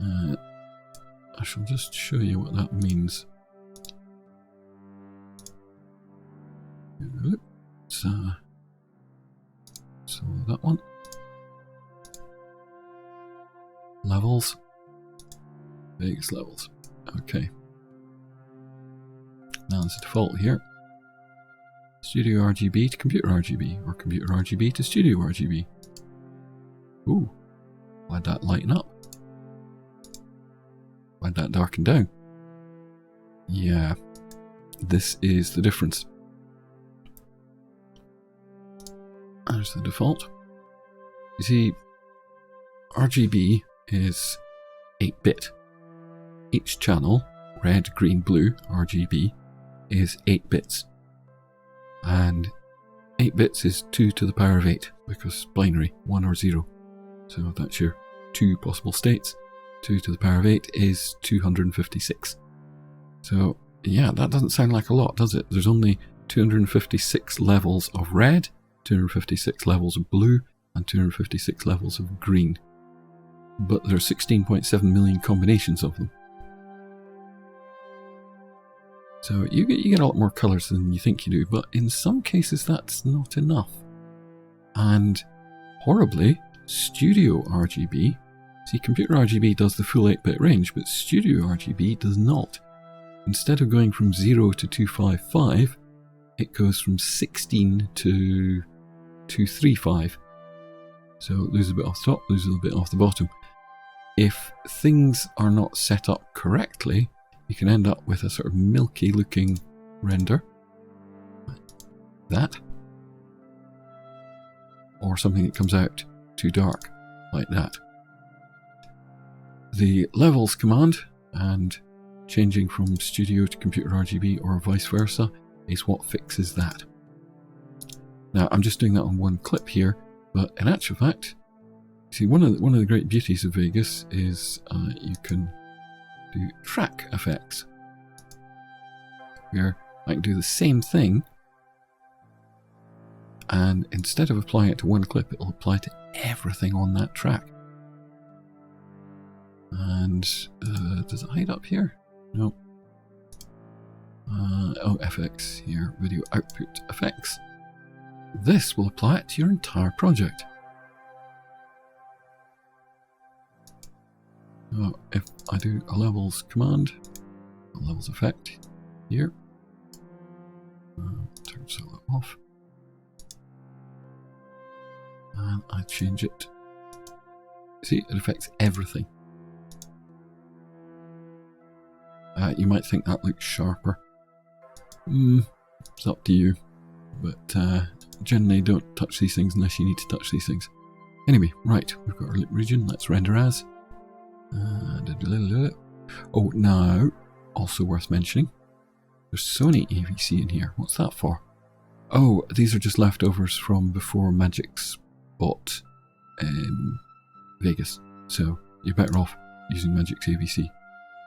I shall just show you what that means. So that one. Levels. Vegas levels. Okay. Now it's a default here. Studio RGB to computer RGB, or computer RGB to studio RGB. Ooh. Why'd that lighten up? Why'd that darken down? Yeah. This is the difference. There's the default. You see, RGB is 8-bit. Each channel, red, green, blue, RGB, is 8 bits. And 8 bits is 2 to the power of 8, because binary, 1 or 0. So that's your 2 possible states. 2 to the power of 8 is 256. So, yeah, that doesn't sound like a lot, does it? There's only 256 levels of red, 256 levels of blue, and 256 levels of green. But there are 16.7 million combinations of them. So you get a lot more colours than you think you do, but in some cases that's not enough. And horribly, Studio RGB, see, computer RGB does the full 8-bit range, but Studio RGB does not. Instead of going from 0 to 255, it goes from 16 to 235. So lose a bit off the top, lose a little bit off the bottom. If things are not set up correctly, you can end up with a sort of milky looking render. Like that. Or something that comes out too dark, like that. The levels command, and changing from studio to computer RGB or vice versa, is what fixes that. Now I'm just doing that on one clip here, but in actual fact, see, one of the great beauties of Vegas is you can do track effects, where I can do the same thing, and instead of applying it to one clip, it'll apply to everything on that track. And does it hide up here? No. Oh, FX here, video output effects. This will apply it to your entire project. So if I do a levels command, a levels effect here, turn that off, and I change it. See, it affects everything. You might think that looks sharper. It's up to you, but generally don't touch these things unless you need to touch these things. Anyway, right, we've got our lip region. Let's render as. Oh, now, also worth mentioning, there's Sony AVC in here. What's that for? Oh, these are just leftovers from before Magic's bought Vegas. So you're better off using Magic's AVC.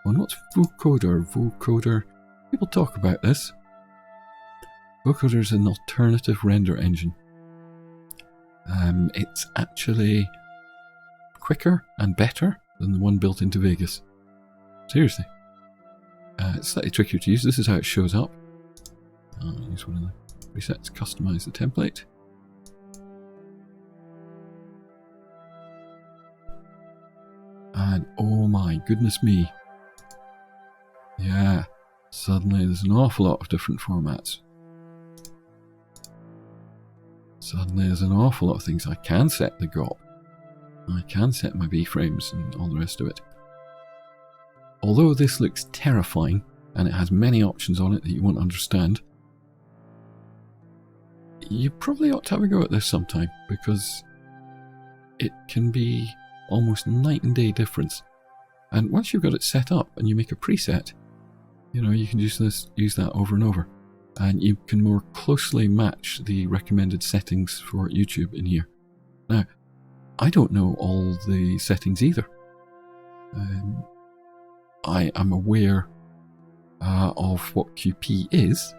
And what's Voukoder? Voukoder, people talk about this. Voukoder is an alternative render engine. It's actually quicker and better than the one built into Vegas. Seriously. It's slightly trickier to use. This is how it shows up. I'll use one of the presets, customize the template. And oh my goodness me. Yeah, suddenly there's an awful lot of different formats. Suddenly there's an awful lot of things. I can set the GOP. I can set my B-frames and all the rest of it. Although this looks terrifying, and it has many options on it that you won't understand, you probably ought to have a go at this sometime, because it can be almost night and day difference. And once you've got it set up and you make a preset, you know, you can use that over and over. And you can more closely match the recommended settings for YouTube in here. Now, I don't know all the settings either. I am aware of what QP is,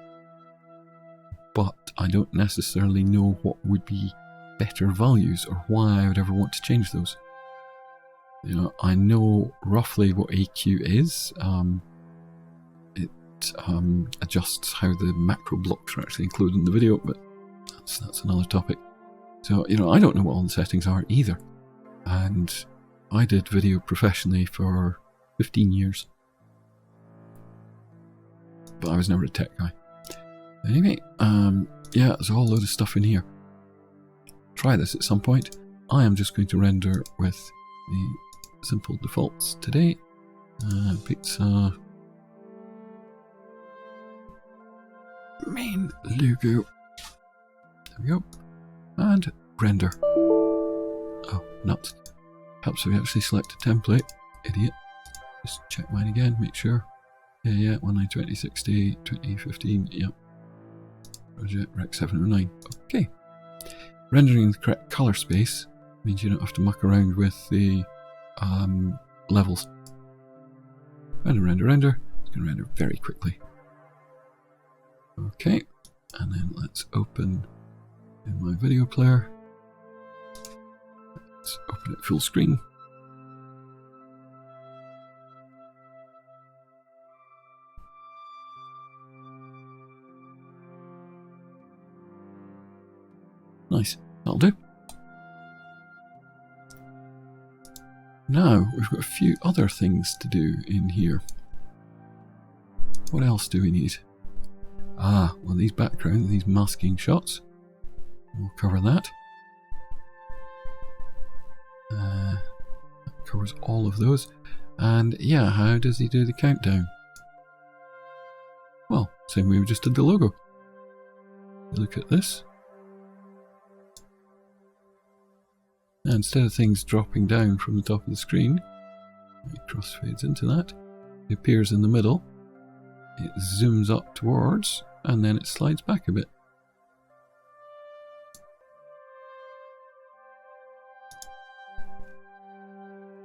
but I don't necessarily know what would be better values or why I would ever want to change those. You know, I know roughly what AQ is. It adjusts how the macro blocks are actually included in the video, but that's another topic. So, you know, I don't know what all the settings are either. And I did video professionally for 15 years. But I was never a tech guy. Anyway, yeah, there's a whole load of stuff in here. Try this at some point. I am just going to render with the simple defaults today. Pizza. Main logo. There we go. And render. Oh, nuts. Helps if we actually select a template. Idiot. Just check mine again, make sure. Yeah, 1920, 60, 2015, yep. Project Rec 709. Okay. Rendering the correct color space means you don't have to muck around with the levels. Render. It's going to render very quickly. Okay. And then let's open in my video player. Let's open it full screen. Nice, that'll do. Now, we've got a few other things to do in here. What else do we need? Ah, well, these backgrounds, these masking shots. We'll cover that. That covers all of those. And yeah, how does he do the countdown? Well, same way we just did the logo. Look at this. And instead of things dropping down from the top of the screen, it crossfades into that. It appears in the middle. It zooms up towards, and then it slides back a bit.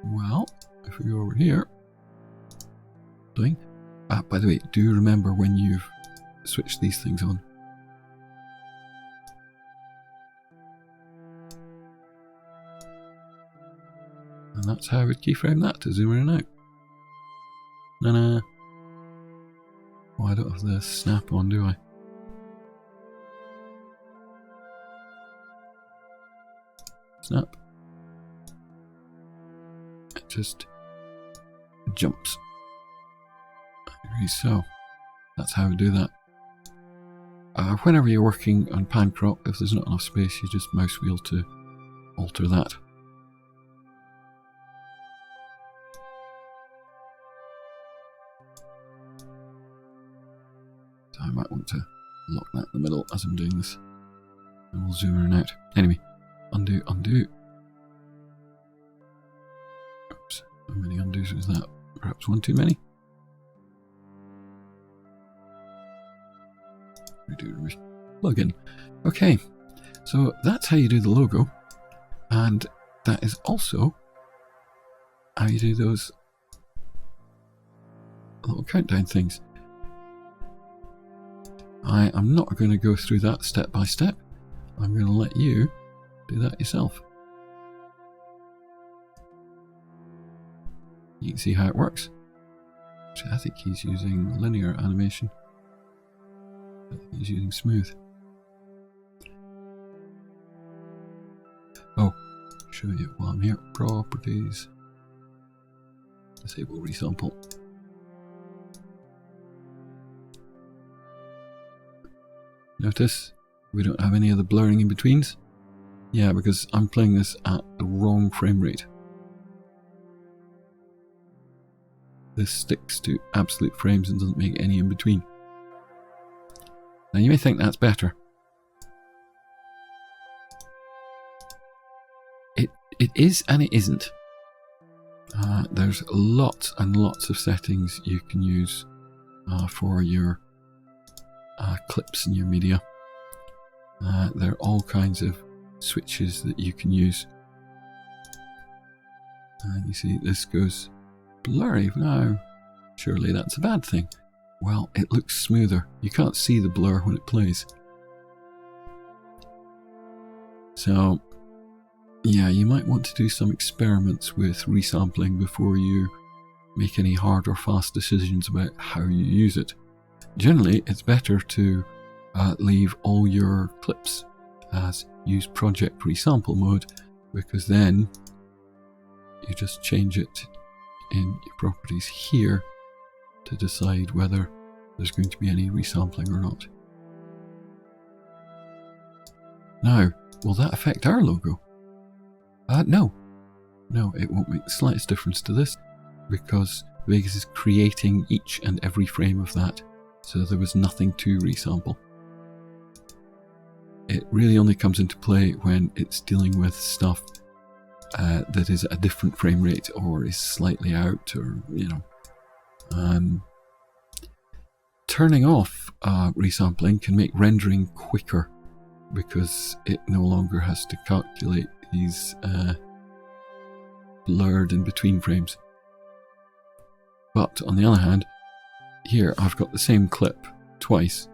Well, if we go over here, by the way, do remember when you've switched these things on. And that's how I would keyframe that to zoom in and out. No. Oh, I don't have the snap on, do I? Snap. It just jumps. So, that's how we do that. Whenever you're working on pan crop, if there's not enough space, you just mouse wheel to alter that. I might want to lock that in the middle as I'm doing this. And we'll zoom in and out. Anyway, undo. Oops, how many undos was that? Perhaps one too many? Redo plugin. Okay, so that's how you do the logo. And that is also how you do those little countdown things. I am not going to go through that step by step. I'm going to let you do that yourself. You can see how it works. Actually, I think he's using linear animation. I think he's using smooth. Oh, show you while I'm here. Properties. Disable resample. Notice we don't have any of the blurring in betweens. Yeah, because I'm playing this at the wrong frame rate. This sticks to absolute frames and doesn't make any in between. Now you may think that's better. It is and it isn't. There's lots and lots of settings you can use for your clips in your media. There are all kinds of switches that you can use. And you see this goes blurry now. Surely that's a bad thing. Well, it looks smoother. You can't see the blur when it plays. So yeah, you might want to do some experiments with resampling before you make any hard or fast decisions about how you use it. Generally, it's better to leave all your clips as use project resample mode, because then you just change it in your properties here to decide whether there's going to be any resampling or not. Now, will that affect our logo? No. No, it won't make the slightest difference to this, because Vegas is creating each and every frame of that, so there was nothing to resample. It really only comes into play when it's dealing with stuff that is at a different frame rate or is slightly out, or, you know. Turning off resampling can make rendering quicker, because it no longer has to calculate these blurred in between frames. But on the other hand, here I've got the same clip twice.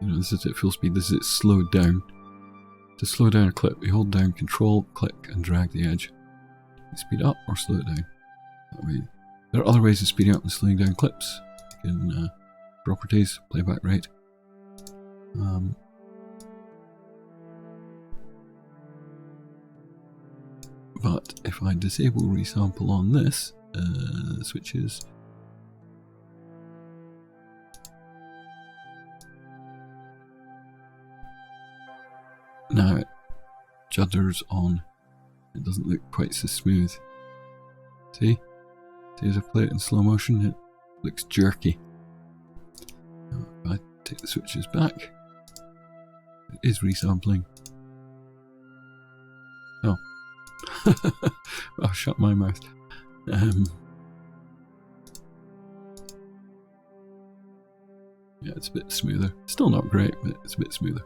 You know, this is at full speed, this is it slowed down. To slow down a clip, you hold down Control, click and drag the edge. You speed up or slow it down. That way. There are other ways of speeding up and slowing down clips. You can properties, playback rate. But if I disable resample on this, switches. Now it judders on. It doesn't look quite so smooth. See? See, as I play it in slow motion, it looks jerky. Now, if I take the switches back, it is resampling. Oh. I'll shut my mouth. Yeah, it's a bit smoother. Still not great, but it's a bit smoother.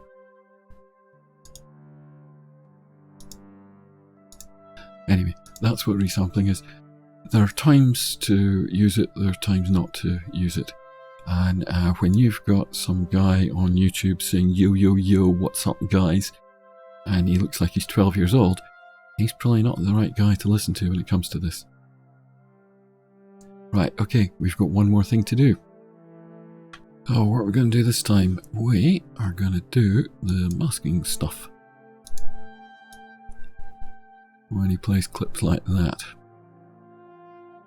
Anyway, that's what resampling is. There are times to use it, there are times not to use it. And when you've got some guy on YouTube saying, yo, yo, yo, what's up, guys? And he looks like he's 12 years old, he's probably not the right guy to listen to when it comes to this. Right, okay, we've got one more thing to do. Oh, what are we going to do this time? We are going to do the masking stuff. When he plays clips like that.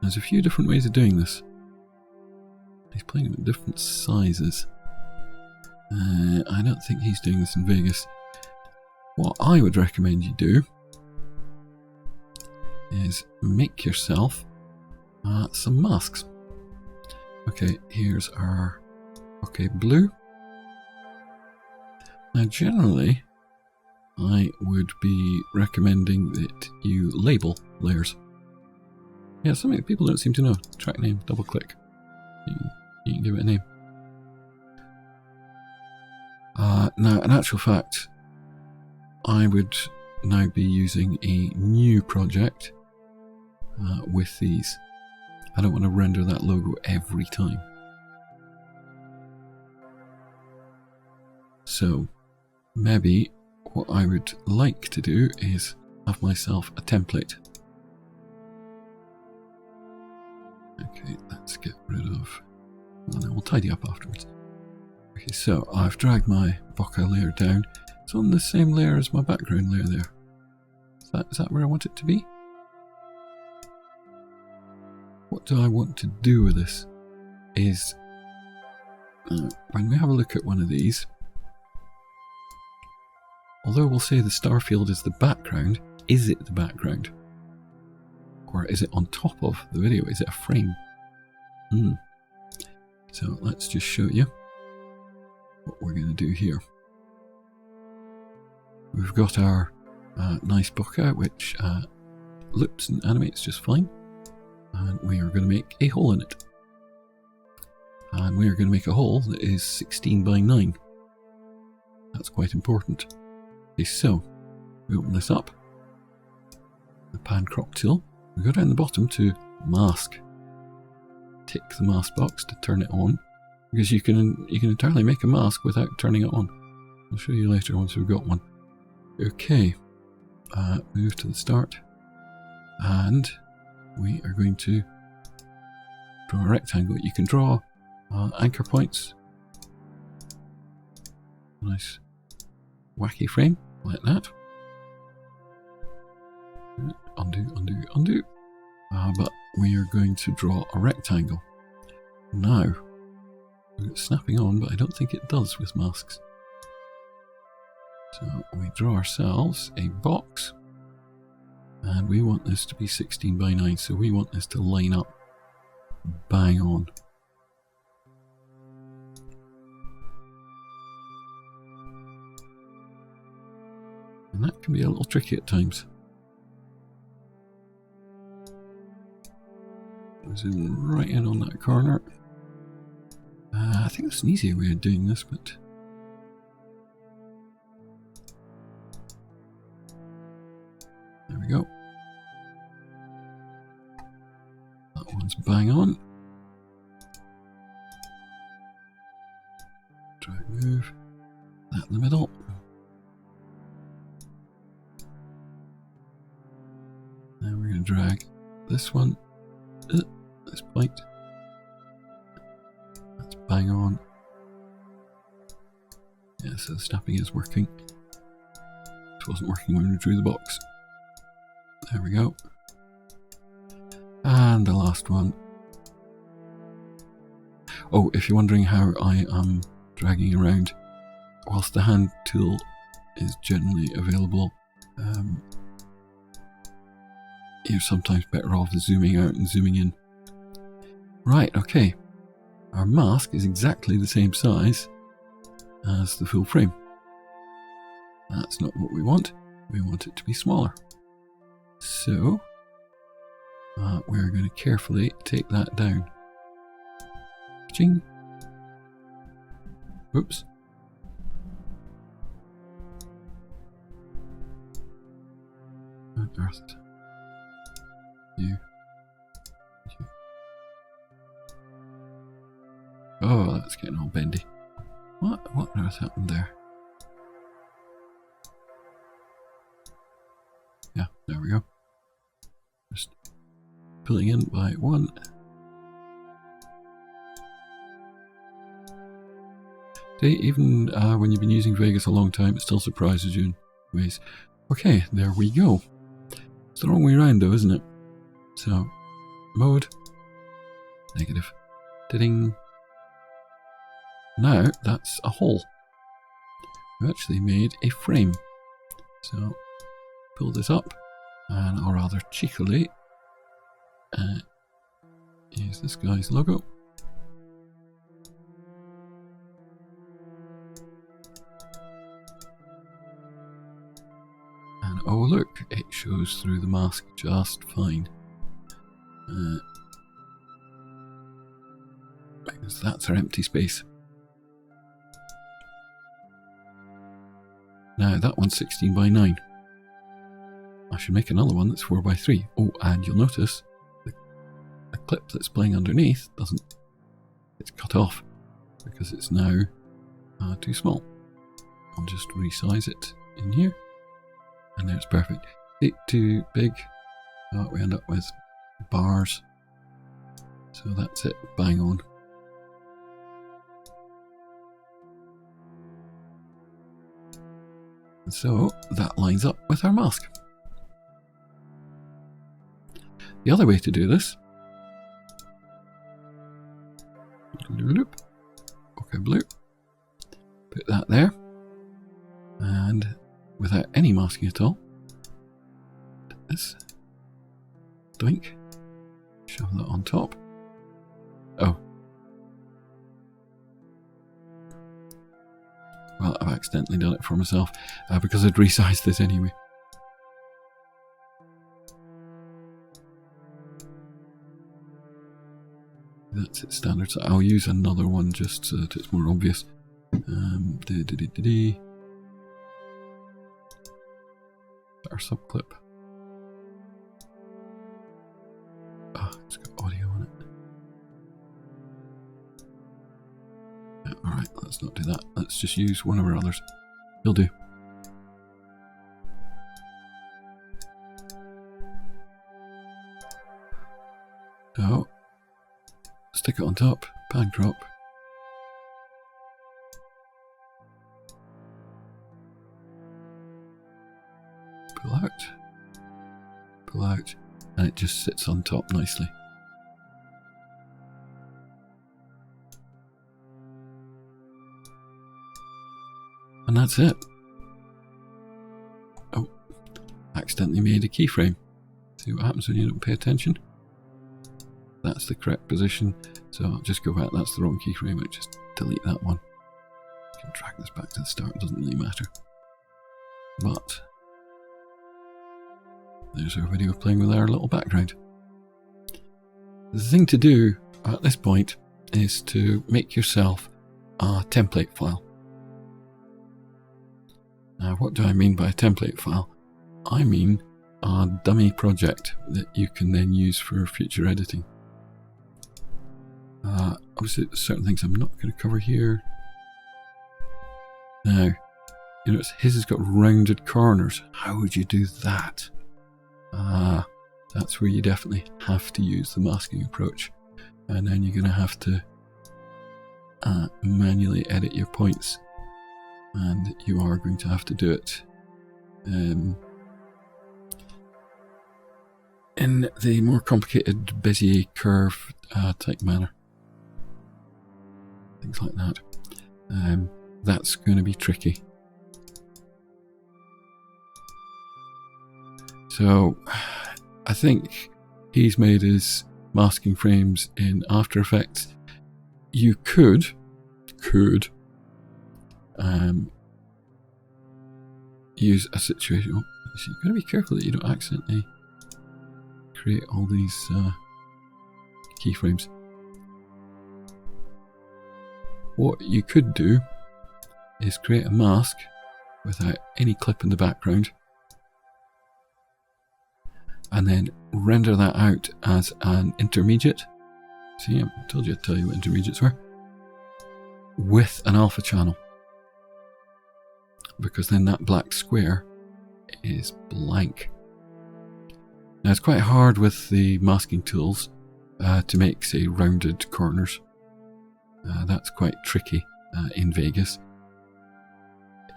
There's a few different ways of doing this. He's playing them at different sizes. I don't think he's doing this in Vegas. What I would recommend you do is make yourself some masks. Okay, here's our blue. Now generally I would be recommending that you label layers. Yeah, something people don't seem to know. Track name, double click. You can give it a name. Now, in actual fact, I would now be using a new project with these. I don't want to render that logo every time. So, maybe what I would like to do is have myself a template. Okay, let's get rid of... Well, then we'll tidy up afterwards. Okay, so I've dragged my Voukoder layer down. It's on the same layer as my background layer there. Is that where I want it to be? What do I want to do with this? Is when we have a look at one of these, although we'll say the star field is the background, is it the background? Or is it on top of the video? Is it a frame? So let's just show you what we're going to do here. We've got our nice Voukoder, which loops and animates just fine. And we are going to make a hole in it. And we are going to make a hole that is 16 by 9. That's quite important. Okay, so we open this up. The pan crop tool. We go down the bottom to mask. Tick the mask box to turn it on, because you can entirely make a mask without turning it on. I'll show you later once we've got one. Okay, move to the start, and we are going to draw a rectangle. You can draw anchor points. Nice wacky frame like that. Undo, undo, undo. But we are going to draw a rectangle. Now, it's snapping on, but I don't think it does with masks. So we draw ourselves a box, and we want this to be 16 by 9, so we want this to line up bang on. And that can be a little tricky at times. Zoom right in on that corner. I think there's an easier way of doing this, but there we go. That one's bang on. Drag move. That in the middle. Now we're going to drag this one. This point. That's bang on. Yeah, so the snapping is working. It wasn't working when we drew the box. There we go. And the last one. Oh, if you're wondering how I am dragging around, whilst the hand tool is generally available, you're sometimes better off zooming out and zooming in. Right, okay. Our mask is exactly the same size as the full frame. That's not what we want. We want it to be smaller. So, we're going to carefully take that down. Ching. Oops. Unearthed. You. Oh, that's getting all bendy. What on earth happened there? Yeah, there we go. Just pulling in by one. See, even when you've been using Vegas a long time, it still surprises you in ways. Okay, there we go. It's the wrong way around though, isn't it? So, mode, negative, ding. Now that's a hole. We actually made a frame. So, pull this up, and I'll rather cheekily use this guy's logo. And oh look, it shows through the mask just fine. Because that's our empty space. Now that one's 16 by 9. I should make another one that's 4 by 3. Oh, and you'll notice the clip that's playing underneath it's cut off because it's now too small. I'll just resize it in here, and there it's perfect. Too big, we end up with bars. So that's it, bang on. And so that lines up with our mask. The other way to do this, okay, blue, put that there, and without any masking at all, this, doink, shove that on top. Oh. Well, I've accidentally done it for myself because I'd resized this anyway. That's it, standard. So I'll use another one just so that it's more obvious. Our subclip. It's got audio on it. Yeah, alright, let's not do that. Let's just use one of our others. Will do. So, stick it on top, backdrop. Pull out, and it just sits on top nicely. And that's it. Oh, accidentally made a keyframe. See what happens when you don't pay attention? That's the correct position, so I'll just go back. That's the wrong keyframe. I'll just delete that one. I can drag this back to the start, it doesn't really matter. But there's our video playing with our little background. The thing to do at this point is to make yourself a template file. Now, what do I mean by a template file? I mean a dummy project that you can then use for future editing. Obviously, there's certain things I'm not going to cover here. Now, you notice his has got rounded corners. How would you do that? That's where you definitely have to use the masking approach. And then you're going to have to manually edit your points. And you are going to have to do it in the more complicated Bezier curve type manner. Things like that. That's going to be tricky. So I think he's made his masking frames in After Effects. You could use a situation. So you've got to be careful that you don't accidentally create all these keyframes. What you could do is create a mask without any clip in the background, and then render that out as an intermediate. See, I told you I'd tell you what intermediates were. With an alpha channel. Because then that black square is blank. Now it's quite hard with the masking tools to make, say, rounded corners. That's quite tricky in Vegas.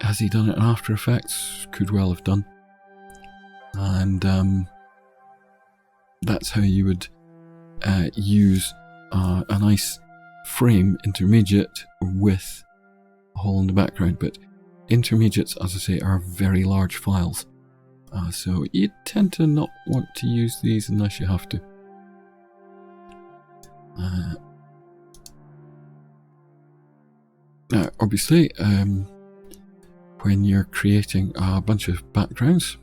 Has he done it in After Effects? Could well have done. And that's how you would use a nice frame intermediate with a hole in the background. But intermediates, as I say, are very large files. So you tend to not want to use these unless you have to. Now, obviously, when you're creating a bunch of backgrounds,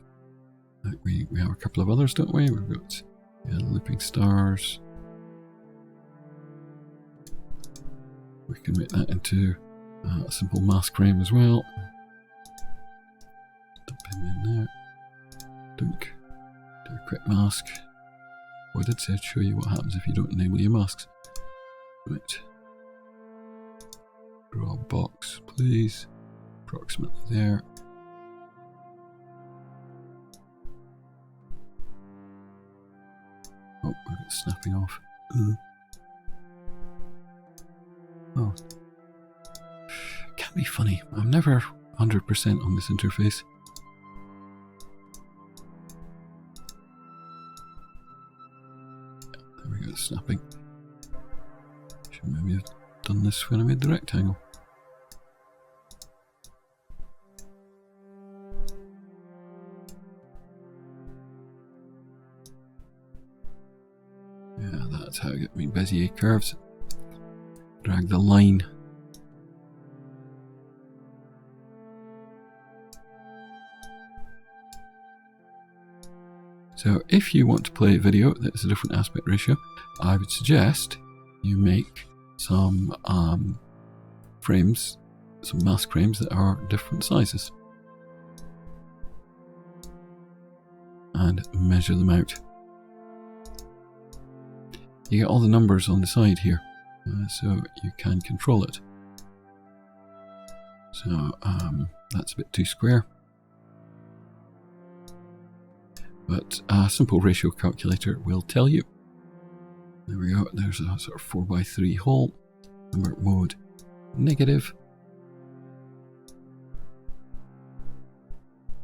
like we have a couple of others, don't we? We've got looping stars. We can make that into a simple mask frame as well. Dump him in there. Dunk. Do a quick mask. Oh, I did say I'd show you what happens if you don't enable your masks. Right. Draw a box, please. Approximately there. Oh, we've got snapping off. Oh. Can't be funny. I'm never 100% on this interface. There we go, snapping. Should maybe have done this when I made the rectangle. Yeah, that's how I get my Bezier curves. Drag the line. So if you want to play a video that's a different aspect ratio, I would suggest you make some frames, some mask frames that are different sizes. And measure them out. You get all the numbers on the side here, so you can control it. So that's a bit too square. But a simple ratio calculator will tell you. There we go. There's a sort of 4x3 hole. And we're at mode negative.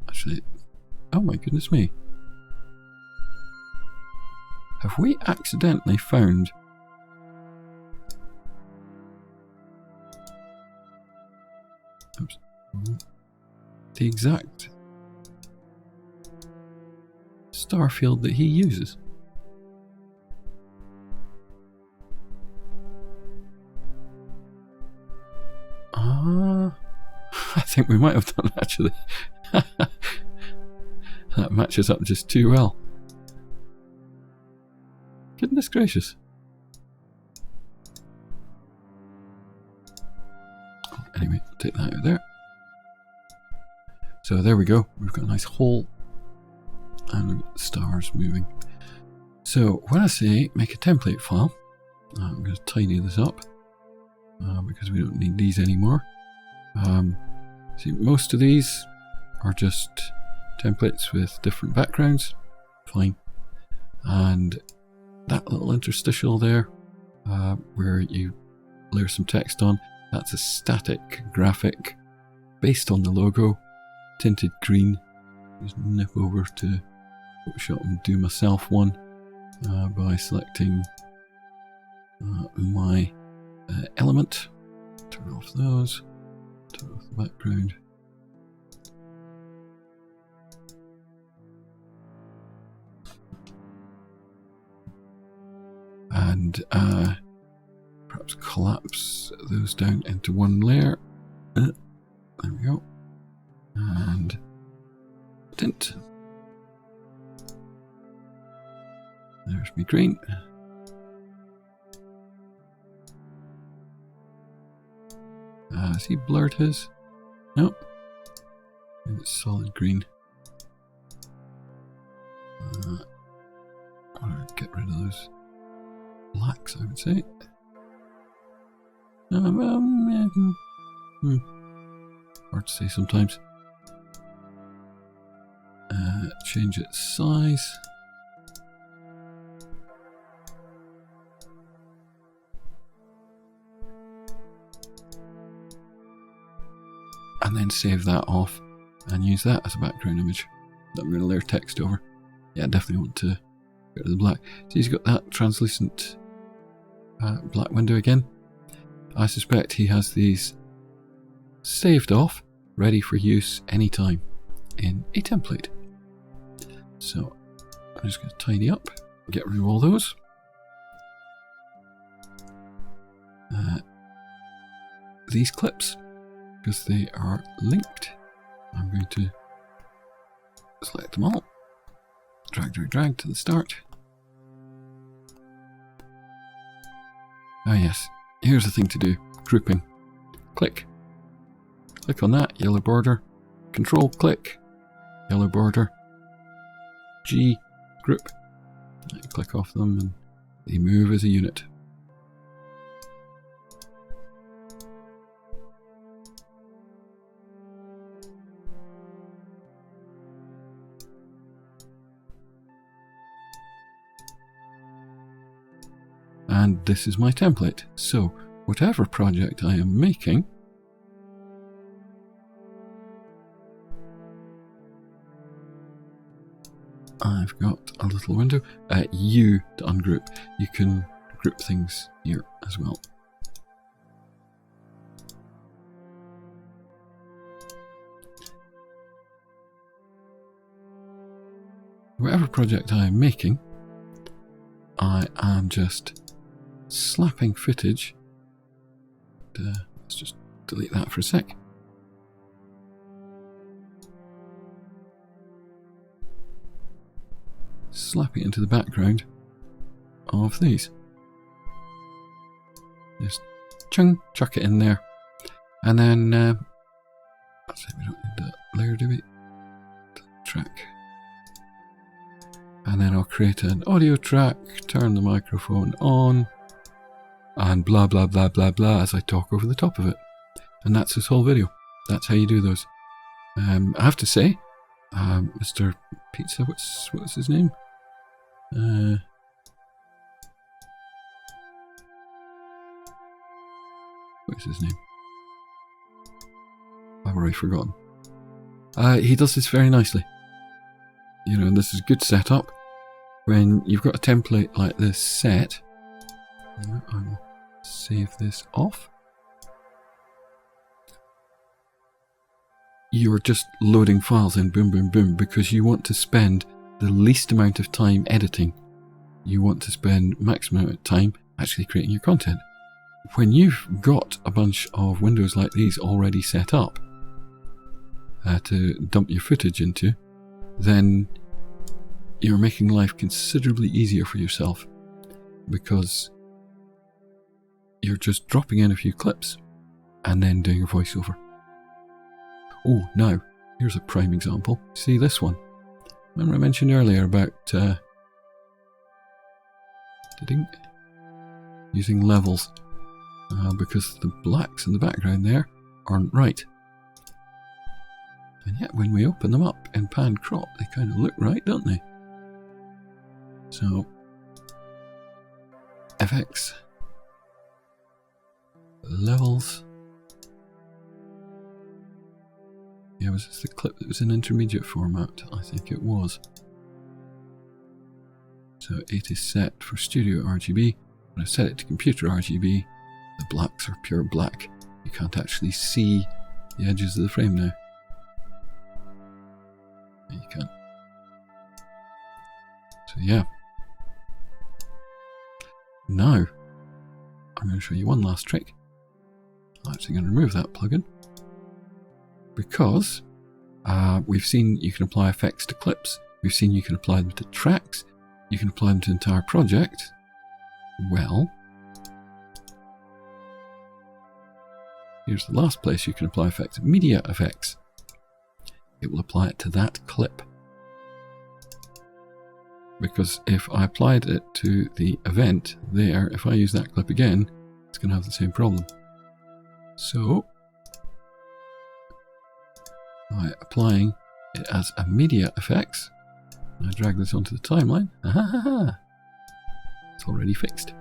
Actually, oh my goodness me. Have we accidentally found the exact star field that he uses? I think we might have done actually. That matches up just too well. Goodness gracious. Anyway, take that out of there. So there we go. We've got a nice hole and we've got the stars moving. So when I say make a template file, I'm going to tidy this up because we don't need these anymore. See, most of these are just templates with different backgrounds. Fine. And that little interstitial there where you layer some text on, that's a static graphic based on the logo, tinted green. Just nip over to Photoshop and do myself one by selecting my element, turn off those, turn off the background. And perhaps collapse those down into one layer. There we go. And tint. There's me green. Has he blurred his? Nope. It's solid green. I'll get rid of those blacks, I would say. Hard to say sometimes. Change its size. And then save that off and use that as a background image that I'm going to layer text over. Yeah, I definitely want to get rid of the black. So he's got that translucent black window again. I suspect he has these saved off, ready for use anytime in a template. So I'm just going to tidy up, get rid of all those. These clips, because they are linked, I'm going to select them all, drag to the start. Ah yes, here's the thing to do, grouping. Click on that, yellow border, control click, yellow border, G, group. I click off them and they move as a unit. And this is my template. So whatever project I am making, I've got a little window. U to ungroup. You can group things here as well. Whatever project I am making, I am just slapping footage. Let's just delete that for a sec. Slap it into the background of these. Just chuck it in there. And then, let's say we don't need that layer, do we? Track. And then I'll create an audio track, turn the microphone on, and blah blah blah blah blah as I talk over the top of it. And that's this whole video. That's how you do those. I have to say, Mr. Pizza, what's his name? is his name? I've already forgotten. He does this very nicely. You know, and this is good setup. When you've got a template like this set, I will save this off. You're just loading files in, boom, boom, boom, because you want to spend the least amount of time editing. You want to spend maximum amount of time actually creating your content. When you've got a bunch of windows like these already set up to dump your footage into, then you're making life considerably easier for yourself, because you're just dropping in a few clips and then doing a voiceover. Oh, now, here's a prime example. See this one? Remember I mentioned earlier about using levels, because the blacks in the background there aren't right. And yet when we open them up in pan crop, they kind of look right, don't they? So, FX, levels. Yeah, was this the clip that was in intermediate format? I think it was. So it is set for studio RGB. When I set it to computer RGB, the blacks are pure black. You can't actually see the edges of the frame now. Yeah, you can. So yeah. Now, I'm going to show you one last trick. I'm actually going to remove that plugin, because we've seen you can apply effects to clips. We've seen you can apply them to tracks. You can apply them to entire project. Well, here's the last place you can apply effects: media effects. It will apply it to that clip. Because if I applied it to the event there, if I use that clip again, it's going to have the same problem. So, by applying it as a media effects, I drag this onto the timeline. It's already fixed.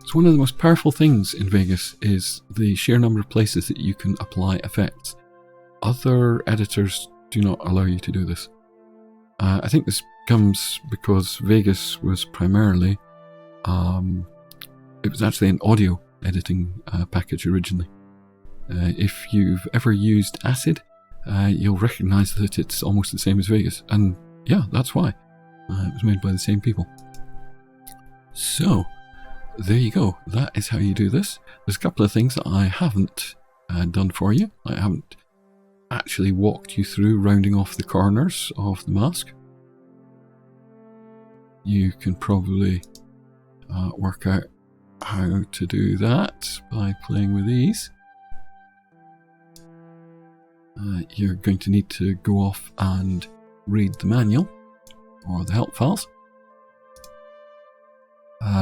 So one of the most powerful things in Vegas is the sheer number of places that you can apply effects. Other editors do not allow you to do this. I think this comes because Vegas was primarily, it was actually an audio editing package originally. If you've ever used Acid, you'll recognize that it's almost the same as Vegas. And yeah, that's why. It was made by the same people. So, there you go. That is how you do this. There's a couple of things that I haven't done for you. I haven't actually walked you through rounding off the corners of the mask. You can probably work out how to do that by playing with these. You're going to need to go off and read the manual or the help files.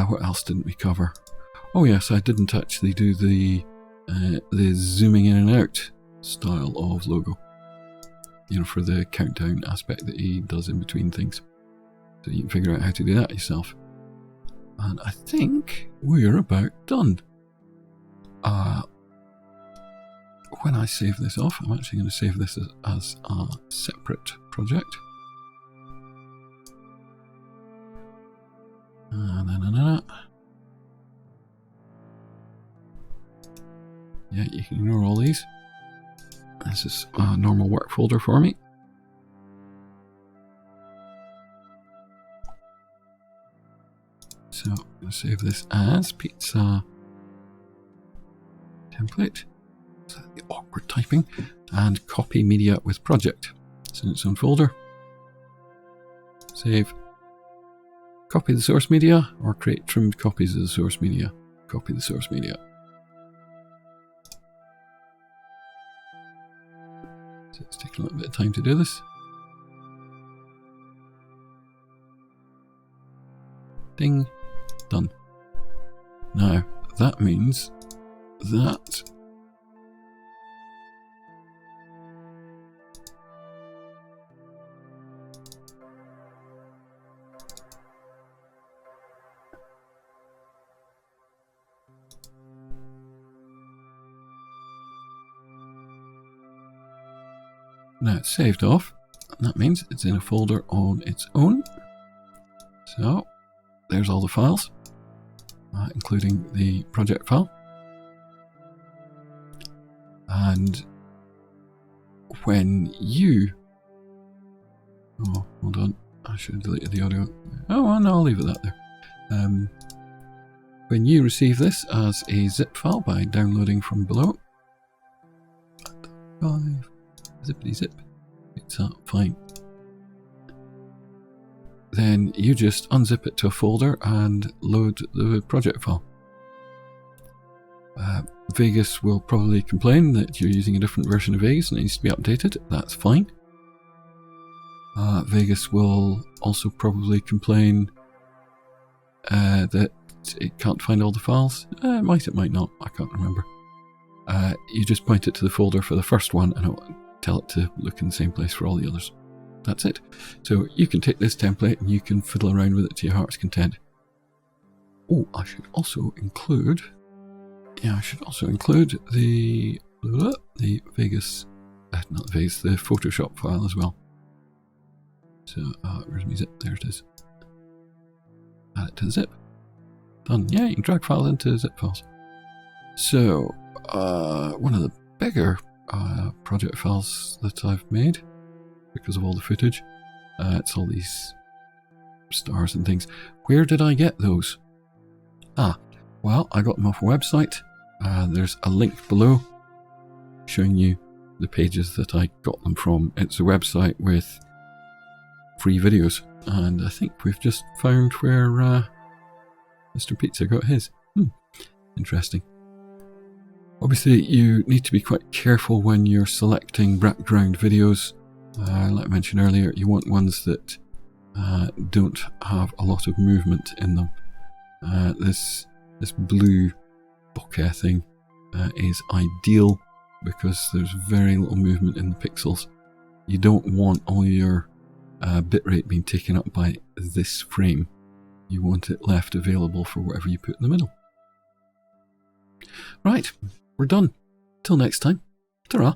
What else didn't we cover? Oh yes, I didn't actually do the zooming in and out style of logo. You know, for the countdown aspect that he does in between things. So you can figure out how to do that yourself. And I think we're about done. When I save this off, I'm actually going to save this as a separate project. Yeah, you can ignore all these. This is a normal work folder for me. So I'm going to save this as pizza template. So the awkward typing, and copy media with project. It's in its own folder. Save. Copy the source media, or create trimmed copies of the source media. Copy the source media. So it's taking a little bit of time to do this. Ding. Done. Now, that means that Now it's saved off, and that means it's in a folder on its own. So there's all the files, including the project file. And when you... Oh, hold on. I should have deleted the audio. Oh, well, no, I'll leave it that there. When you receive this as a zip file by downloading from below, 5 zippity zip, it's fine. Then you just unzip it to a folder and load the project file. Vegas will probably complain that you're using a different version of Vegas and it needs to be updated. That's fine. Vegas will also probably complain that it can't find all the files. It might not, I can't remember. You just point it to the folder for the first one and it'll tell it to look in the same place for all the others. That's it. So you can take this template and you can fiddle around with it to your heart's content. Oh, I should also include... Yeah, I should also include the Vegas... not the Vegas, the Photoshop file as well. So, where's my zip? There it is. Add it to the zip. Done. Yeah, you can drag files into zip files. So, one of the bigger project files that I've made, because of all the footage, it's all these stars and things. Where did I get those? Well, I got them off a website. There's a link below showing you the pages that I got them from. It's a website with free videos, and I think we've just found where Mr. Pizza got his. Interesting. Obviously, you need to be quite careful when you're selecting background videos. Like I mentioned earlier, you want ones that don't have a lot of movement in them. This blue bokeh thing is ideal because there's very little movement in the pixels. You don't want all your bitrate being taken up by this frame. You want it left available for whatever you put in the middle. Right, we're done. Till next time. Ta-ra.